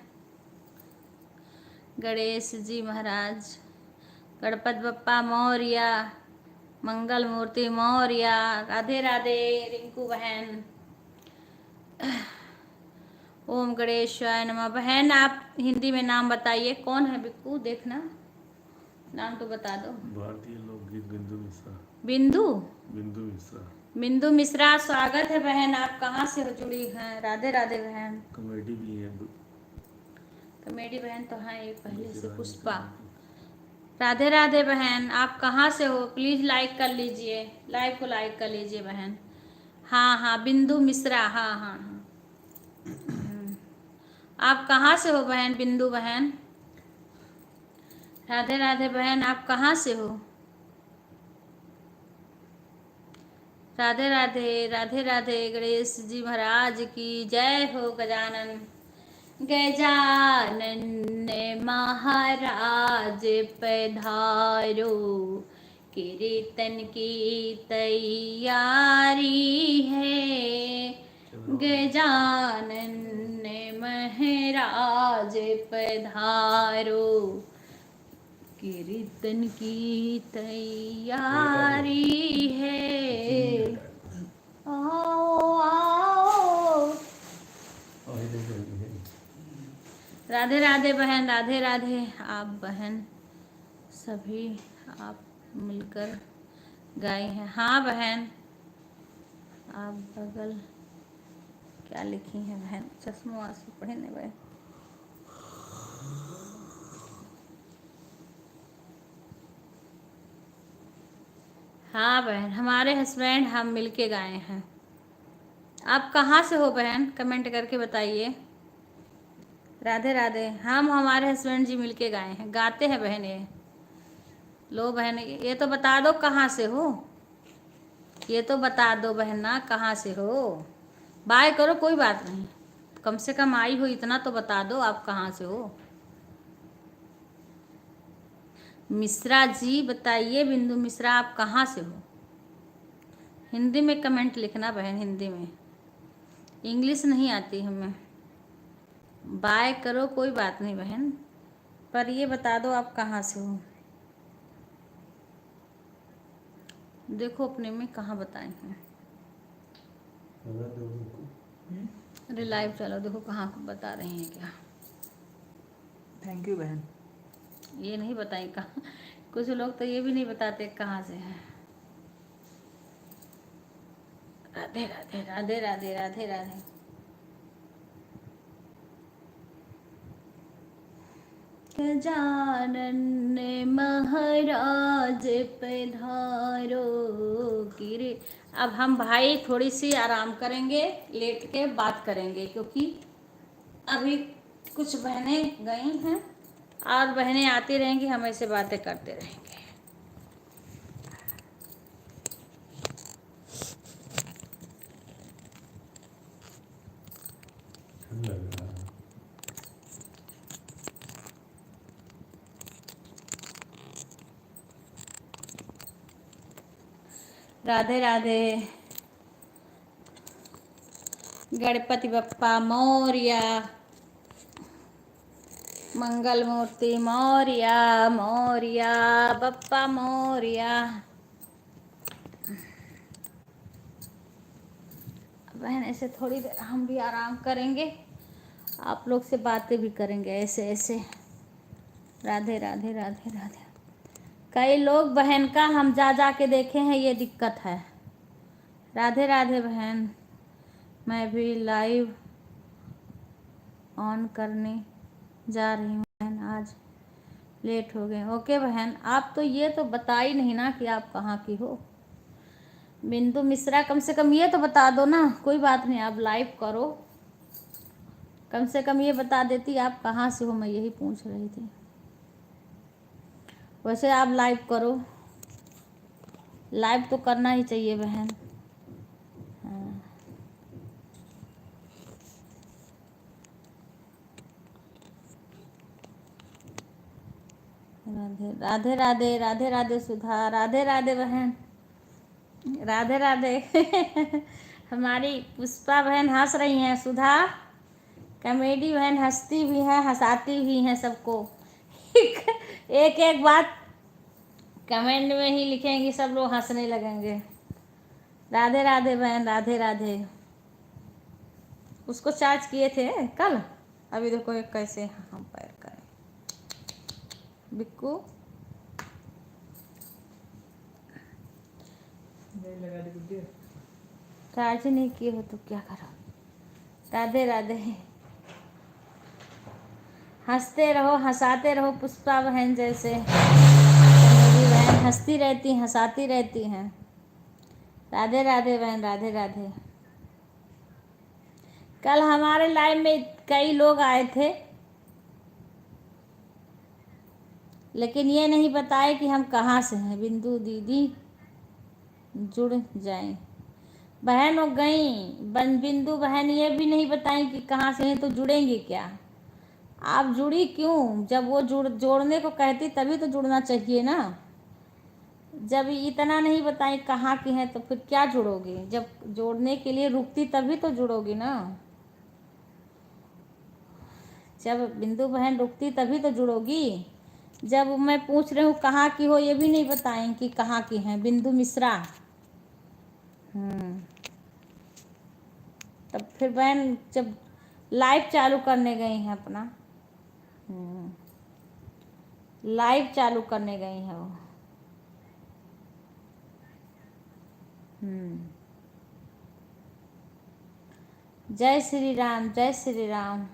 गणेश जी महाराज, गणपत बप्पा मौर्या, मंगल मूर्ति मौर्या। राधे राधे रिंकू बहन। ओम गणेशाय नमः। बहन आप हिंदी में नाम बताइए, कौन है बिक्कू? देखना नाम तो बता दो। भारतीय लोकगीत बिंदु मिश्रा। बिंदु बिंदु मिश्रा। बिंदु मिश्रा, स्वागत है बहन। आप कहाँ से हो जुड़ी हैं? राधे राधे बहन। कॉमेडी भी है। कॉमेडी बहन तो हाँ एक पहले से, पुष्पा। राधे राधे बहन, आप कहाँ से हो? प्लीज लाइक कर लीजिए, लाइव को लाइक कर लीजिए बहन। हाँ हाँ बिंदु मिश्रा, हाँ हाँ हाँ। आप कहाँ से हो बहन? बिंदु बहन। राधे राधे बहन, आप कहाँ से हो? राधे राधे राधे राधे। गणेश जी महाराज की जय हो। गजानन गजानन महाराज पधारो, कीर्तन की तैयारी है। गजानन महाराज पधारो, कीर्तन की तैयारी है। आओ आओ। राधे राधे बहन, राधे राधे। आप बहन सभी आप मिलकर गाए हैं। हाँ बहन, आप बगल क्या लिखी हैं बहन? चश्मों आंसू पढ़े नहीं बहन। हाँ बहन, हमारे हस्बैंड हम मिलके गाए हैं। आप कहाँ से हो बहन? कमेंट करके बताइए। राधे राधे। हम हमारे हस्बैंड जी मिलके गाए हैं। गाते हैं बहन ये। लो बहन ये तो बता दो कहाँ से हो। ये तो बता दो बहन ना कहाँ से हो। बाय करो कोई बात नहीं, कम से कम आई हो इतना तो बता दो आप कहाँ से हो। मिश्रा जी बताइए, बिंदु मिश्रा आप कहाँ से हो? हिंदी में कमेंट लिखना बहन, हिंदी में, इंग्लिश नहीं आती हमें। बाय करो कोई बात नहीं बहन, पर ये बता दो आप कहाँ से हो। देखो अपने में कहाँ बताए हैं। अरे लाइव चलो देखो कहाँ बता रही हैं क्या। थैंक यू बहन। ये नहीं बताई कहाँ। कुछ लोग तो ये भी नहीं बताते कहाँ से हैं। राधे राधे राधे राधे राधे राधे। गजानन महाराज पधारो गिरे। अब हम भाई थोड़ी सी आराम करेंगे, लेट के बात करेंगे, क्योंकि अभी कुछ बहनें गई हैं और बहनें आती रहेंगी, हम ऐसे बातें करते रहेंगे। राधे राधे। गणपति बप्पा मौर्या, मंगल मूर्ति मौर्या, मौर्या बप्पा मौर्या। बहन ऐसे थोड़ी देर हम भी आराम करेंगे, आप लोग से बातें भी करेंगे ऐसे ऐसे। राधे राधे राधे राधे। कई लोग बहन का हम जा जा के देखे हैं, ये दिक्कत है। राधे राधे बहन। मैं भी लाइव ऑन करने जा रही हूँ बहन, आज लेट हो गए। ओके बहन, आप तो ये तो बता ही नहीं ना कि आप कहाँ की हो। बिंदु मिश्रा, कम से कम ये तो बता दो ना। कोई बात नहीं, आप लाइव करो, कम से कम ये बता देती आप कहाँ से हो, मैं यही पूछ रही थी। वैसे आप लाइव करो, लाइव तो करना ही चाहिए बहन। हाँ। राधे राधे राधे राधे राधे सुधा, राधे राधे बहन, राधे राधे। हमारी पुष्पा बहन हंस रही हैं, सुधा कॉमेडी बहन हंसती भी है, हंसाती भी हैं सबको। एक एक बात कमेंट में ही लिखेंगी, सब लोग हंसने लगेंगे। राधे राधे बहन, राधे राधे। उसको चार्ज किए थे कल, अभी देखो एक कैसे हम पैर करें। बिक्कू लगा दे गुड्डी। चार्ज नहीं किए हो तो क्या करो। राधे राधे। हंसते रहो, हंसाते रहो पुष्पा बहन जैसे। मेरी बहन हंसती रहती, हंसाती रहती हैं। राधे राधे बहन, राधे राधे। कल हमारे लाइव में कई लोग आए थे, लेकिन ये नहीं बताए कि हम कहाँ से हैं। बिंदु दीदी जुड़ जाएं। बहन हो गई बिंदु बहन ये भी नहीं बताई कि कहाँ से हैं, तो जुड़ेंगी क्या। आप जुड़ी क्यों, जब वो जोड़ने को कहती तभी तो जुड़ना चाहिए ना। जब इतना नहीं बताई कहाँ की हैं तो फिर क्या जुड़ोगी। जब जोड़ने के लिए रुकती तभी तो जुड़ोगी ना। जब बिंदु बहन रुकती तभी तो जुड़ोगी। जब मैं पूछ रही हूँ कहाँ की हो, ये भी नहीं बताएं कि कहाँ की हैं। बिंदु मिश्रा। तब फिर बहन जब लाइव चालू करने गई हैं अपना, लाइव चालू करने गई हैं वो। जय श्री राम, जय श्री राम।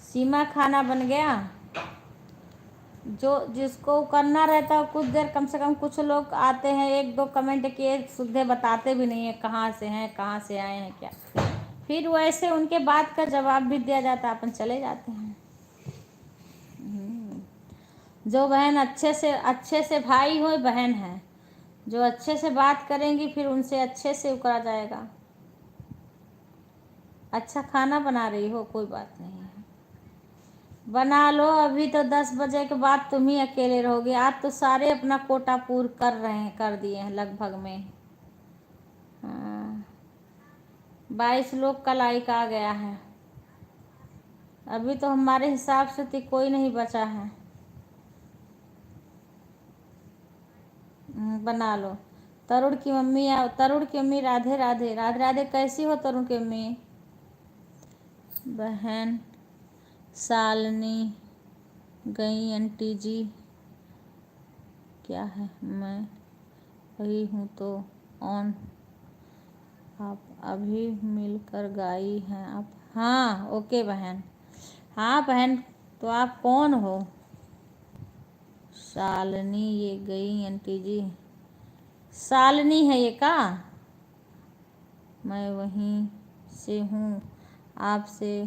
सीमा खाना बन गया। जो जिसको करना रहता है कुछ देर, कम से कम कुछ लोग आते हैं एक दो कमेंट किए, सीधे बताते भी नहीं है कहाँ से हैं, कहाँ से आए हैं क्या। फिर वैसे उनके बात का जवाब भी दिया जाता है, अपन चले जाते हैं। जो बहन अच्छे से भाई हो बहन है, जो अच्छे से बात करेंगी फिर उनसे अच्छे से उकरा जाएगा। अच्छा खाना बना रही हो, कोई बात नहीं है, बना लो। अभी तो 10 बजे के बाद तुम ही अकेले रहोगे। आज तो सारे अपना कोटा पूर कर रहे हैं, कर दिए हैं लगभग में। 22 लोग का लाइक आ गया है। अभी तो हमारे हिसाब से तो कोई नहीं बचा है। बना लो। तरुण की मम्मी या तरुण की मम्मी राधे राधे। राधे राधे। कैसी हो तरुण की मम्मी? बहन शालिनी गई आंटी जी। क्या है? मैं वही हूँ तो ऑन। आप अभी मिलकर गाई हैं आप? हाँ ओके बहन। हाँ बहन, तो आप कौन हो? शालिनी ये गई आंटी जी। शालिनी है ये का? मैं वहीं से हूँ, आपसे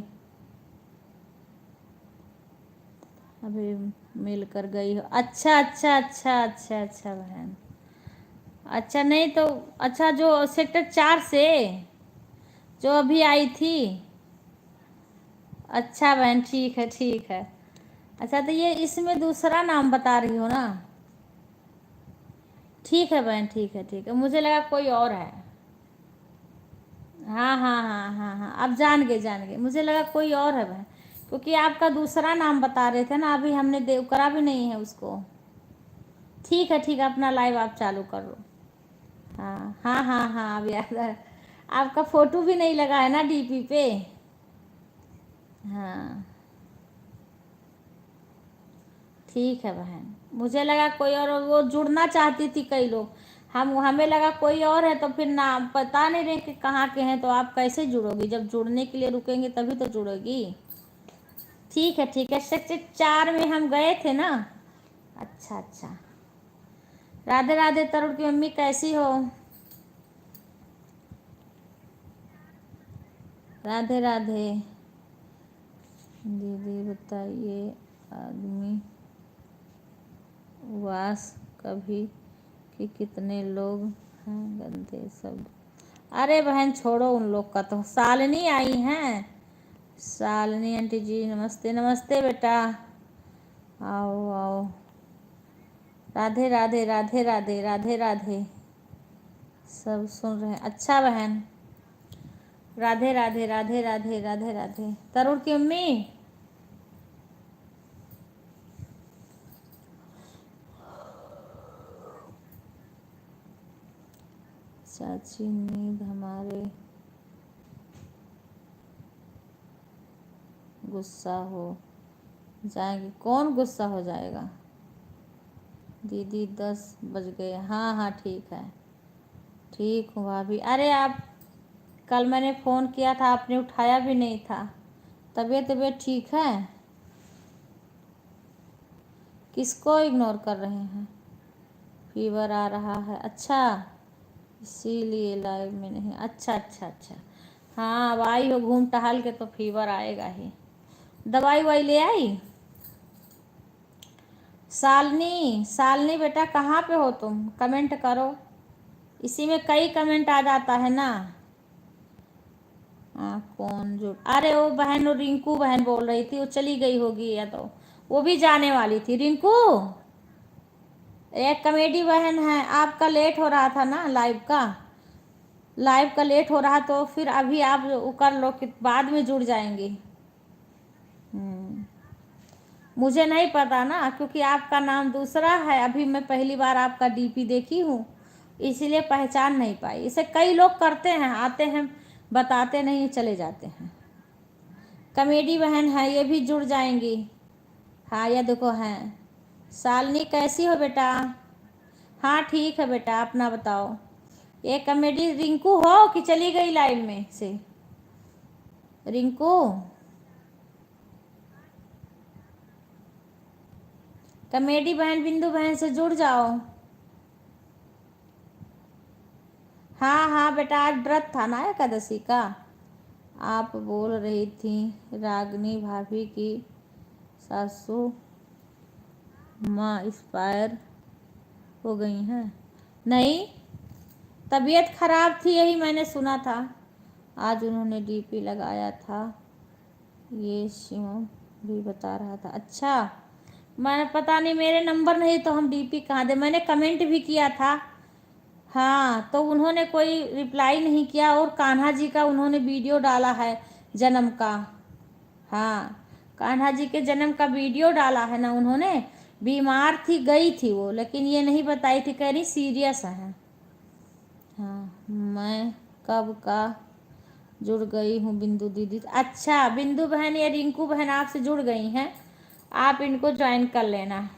अभी मिलकर गई हो। अच्छा अच्छा अच्छा अच्छा अच्छा बहन। अच्छा नहीं तो अच्छा, जो सेक्टर 4 से जो अभी आई थी। अच्छा बहन ठीक है ठीक है। अच्छा तो ये इसमें दूसरा नाम बता रही हो ना? ठीक है बहन ठीक है ठीक है, मुझे लगा कोई और है। हाँ हाँ हाँ हाँ हाँ, अब जान गए, मुझे लगा कोई और है बहन, क्योंकि आपका दूसरा नाम बता रहे थे ना, अभी हमने देव करा भी नहीं है उसको। ठीक है, अपना लाइव आप चालू कर लो। हाँ हाँ हाँ हाँ, अब याद है। आपका फोटो भी नहीं लगा है ना डीपी पे? हाँ ठीक है बहन, मुझे लगा कोई और, वो जुड़ना चाहती थी कई लोग, हमें लगा कोई और है, तो फिर नाम पता नहीं रहे कि कहाँ के हैं, तो आप कैसे जुड़ोगी? जब जुड़ने के लिए रुकेंगे तभी तो जुड़ोगी। ठीक है, सेक्टर 4 में हम गए थे ना। अच्छा अच्छा। राधे राधे तरुण की मम्मी, कैसी हो? राधे राधे। दीदी बताइए, आदमी वास कभी कि कितने लोग हैं? गंदे शब्द। अरे बहन छोड़ो उन लोग का, तो शालिनी आई हैं। शालिनी आंटी जी नमस्ते नमस्ते बेटा। आओ आओ। राधे राधे राधे राधे राधे राधे। सब सुन रहे हैं। अच्छा बहन, राधे राधे राधे राधे राधे राधे। तरुण की अम्मी, चाची नींद हमारे गुस्सा हो जाएंगे। कौन गुस्सा हो जाएगा? दीदी 10 बज गए। हाँ हाँ ठीक है, ठीक हूँ भाभी। अरे आप, कल मैंने फ़ोन किया था, आपने उठाया भी नहीं था। तबीयत ठीक है? किसको इग्नोर कर रहे हैं? फीवर आ रहा है? अच्छा, इसीलिए लाइव में नहीं। अच्छा अच्छा अच्छा। हाँ अब आई हो घूम टहल के, तो फीवर आएगा ही। दवाई ववाई ले आई? शालिनी शालिनी बेटा, कहाँ पे हो तुम? कमेंट करो, इसी में कई कमेंट आ जाता है ना। कौन जो, अरे वो बहन, वो रिंकू बहन बोल रही थी, वो चली गई होगी, या तो वो भी जाने वाली थी। रिंकू एक कमेडी बहन है, आपका लेट हो रहा था ना लाइव का लेट हो रहा, तो फिर अभी आप कर लो कि बाद में जुड़ जाएंगे। मुझे नहीं पता ना, क्योंकि आपका नाम दूसरा है, अभी मैं पहली बार आपका डीपी देखी हूँ, इसीलिए पहचान नहीं पाई। इसे कई लोग करते हैं, आते हैं बताते नहीं, चले जाते हैं। कमेडी बहन है, ये भी जुड़ जाएंगी। हाँ ये देखो हैं। शालिनी कैसी हो बेटा? हाँ ठीक है बेटा, अपना बताओ। ये कमेडी रिंकू हो कि चली गई लाइव में से? रिंकू, कमेडी बहन बिंदु बहन से जुड़ जाओ। हाँ हाँ बेटा, आज व्रत था ना एकादशी का। आप बोल रही थी रागनी भाभी की सासू माँ एक्सपायर हो गई हैं। नहीं, तबीयत खराब थी, यही मैंने सुना था। आज उन्होंने डीपी लगाया था, ये शिवम भी बता रहा था। अच्छा, मैं पता नहीं, मेरे नंबर नहीं तो हम डीपी कहाँ दे। मैंने कमेंट भी किया था, हाँ, तो उन्होंने कोई रिप्लाई नहीं किया। और कान्हा जी का उन्होंने वीडियो डाला है जन्म का। हाँ, कान्हा जी के जन्म का वीडियो डाला है ना उन्होंने। बीमार थी, गई थी वो, लेकिन ये नहीं बताई थी, कह रही सीरियस है। हाँ, मैं कब का जुड़ गई हूँ बिंदु दीदी। अच्छा, बिंदु बहन या रिंकू बहन आपसे जुड़ गई हैं, आप इनको ज्वाइन कर लेना।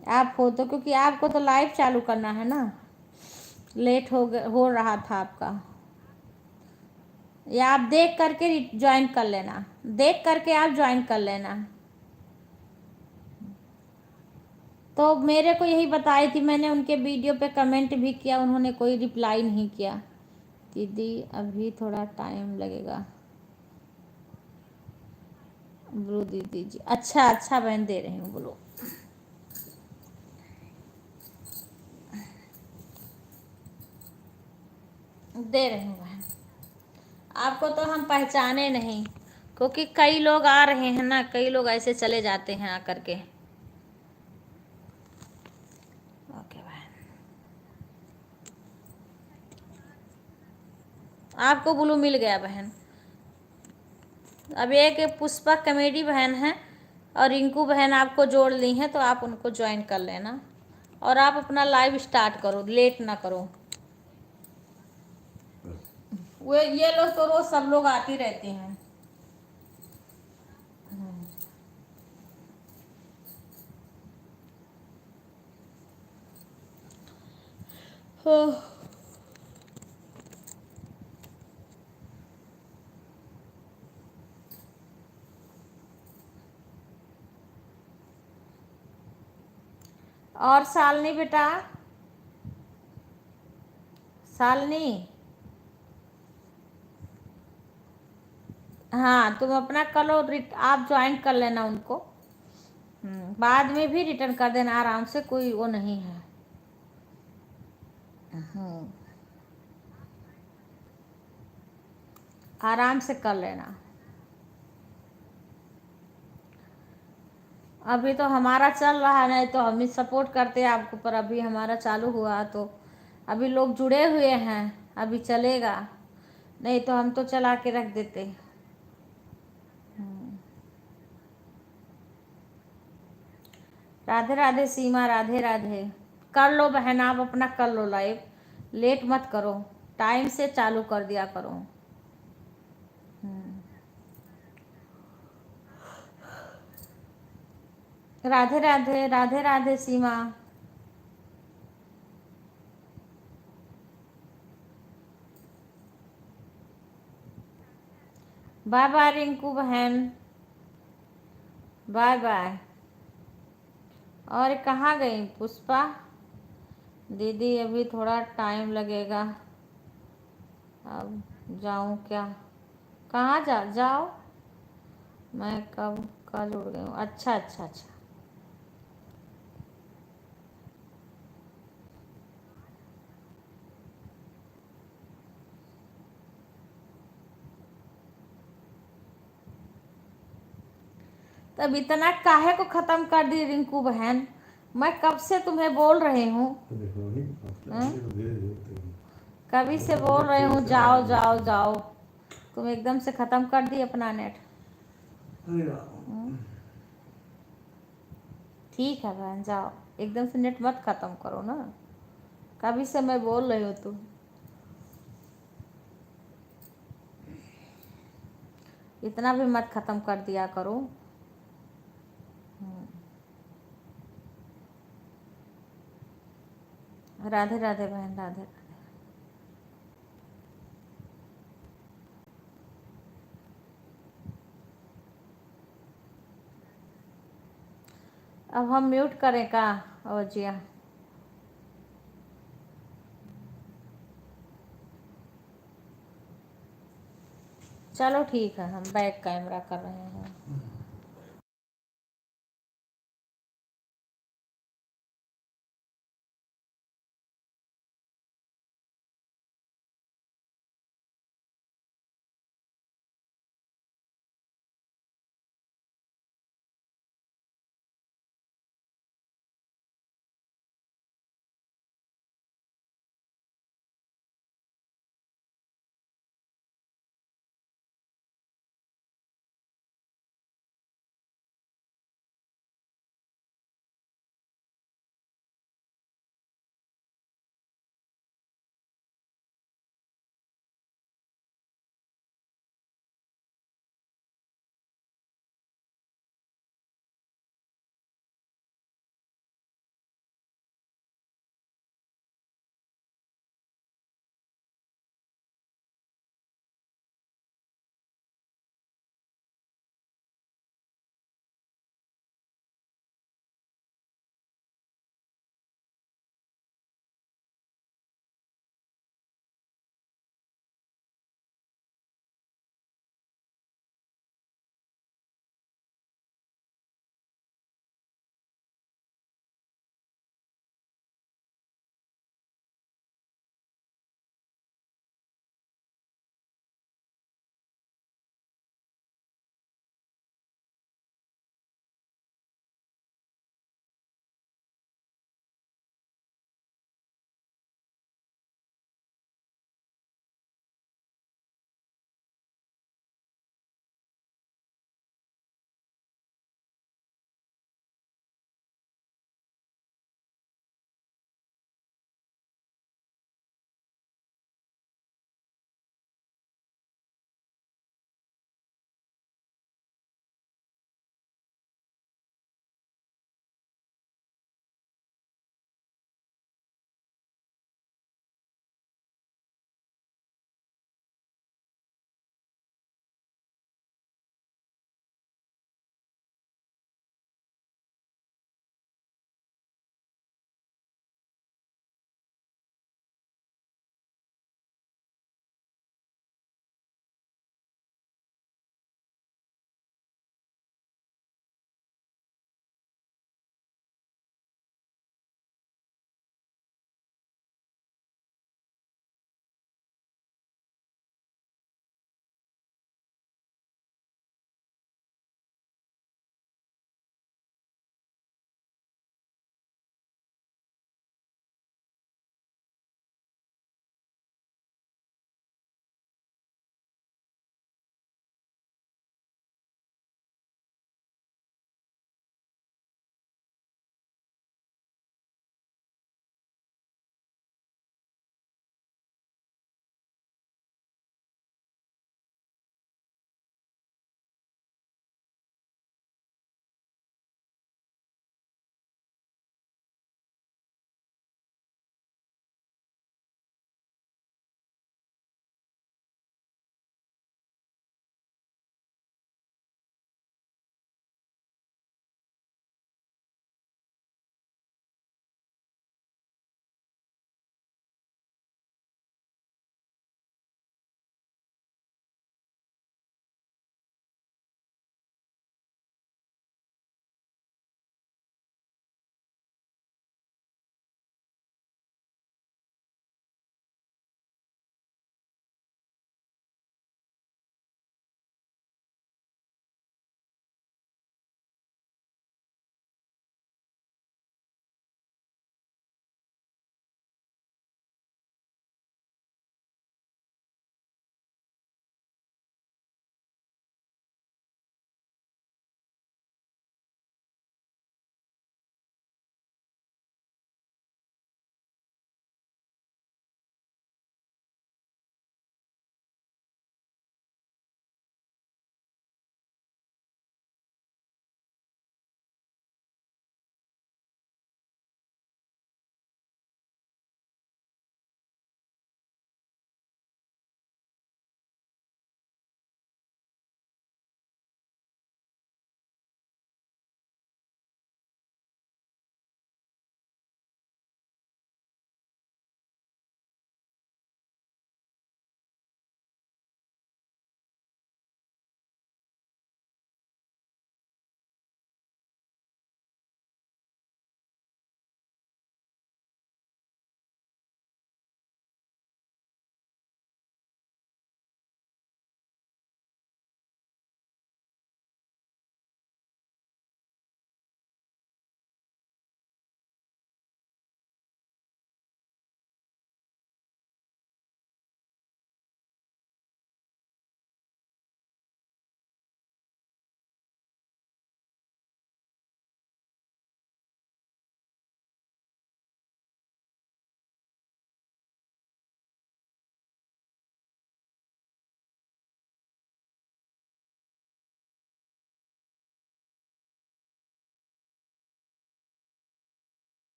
आप हो तो, क्योंकि आपको तो लाइव चालू करना है ना, लेट हो रहा था आपका। या आप देख करके ज्वाइन कर लेना, देख करके आप ज्वाइन कर लेना। तो मेरे को यही बताई थी, मैंने उनके वीडियो पे कमेंट भी किया, उन्होंने कोई रिप्लाई नहीं किया। दीदी अभी थोड़ा टाइम लगेगा। बोलो दीदी जी। अच्छा अच्छा बहन, दे रही हूँ, बोलो। दे रही हूँ बहन। आपको तो हम पहचाने नहीं, क्योंकि कई लोग आ रहे हैं ना, कई लोग ऐसे चले जाते हैं आकर के। ओके बहन, आपको ब्लू मिल गया बहन। अब एक पुष्पा कॉमेडी बहन है और रिंकू बहन आपको जोड़ ली हैं, तो आप उनको ज्वाइन कर लेना और आप अपना लाइव स्टार्ट करो, लेट ना करो। वो ये लोग तो रोज सब लोग आती रहती हैं। हाँ। और शालिनी बेटा, शालिनी, हाँ तुम अपना कर लो, आप ज्वाइन कर लेना उनको। बाद में भी रिटर्न कर देना आराम से, कोई वो नहीं है। आराम से कर लेना। अभी तो हमारा चल रहा है, नहीं तो हम ही सपोर्ट करते हैं आपको, पर अभी हमारा चालू हुआ तो अभी लोग जुड़े हुए हैं, अभी चलेगा, नहीं तो हम तो चला के रख देते। राधे राधे सीमा, राधे राधे। कर लो बहन, आप अपना कर लो लाइव, लेट मत करो, टाइम से चालू कर दिया करो। राधे राधे, राधे राधे सीमा। बाय बाय रिंकू बहन, बाय बाय। और कहाँ गई पुष्पा दीदी? अभी थोड़ा टाइम लगेगा। अब जाऊँ क्या? कहाँ जाओ? मैं कब का जुड़ गई हूँ। अच्छा अच्छा अच्छा। तब इतना काहे को ख़त्म कर दी रिंकू बहन? मैं कब से तुम्हें बोल रही हूँ, कभी से बोल रही हूँ जाओ जाओ जाओ, तुम एकदम से ख़त्म कर दी अपना नेट। ठीक है बहन, जाओ, एकदम से नेट मत ख़त्म करो ना, कभी से मैं बोल रही हूँ तुम। इतना भी मत ख़त्म कर दिया करो। राधे राधे बहन, राधे राधे। अब हम म्यूट करें का जिया? चलो ठीक है, हम बैक कैमरा कर रहे हैं।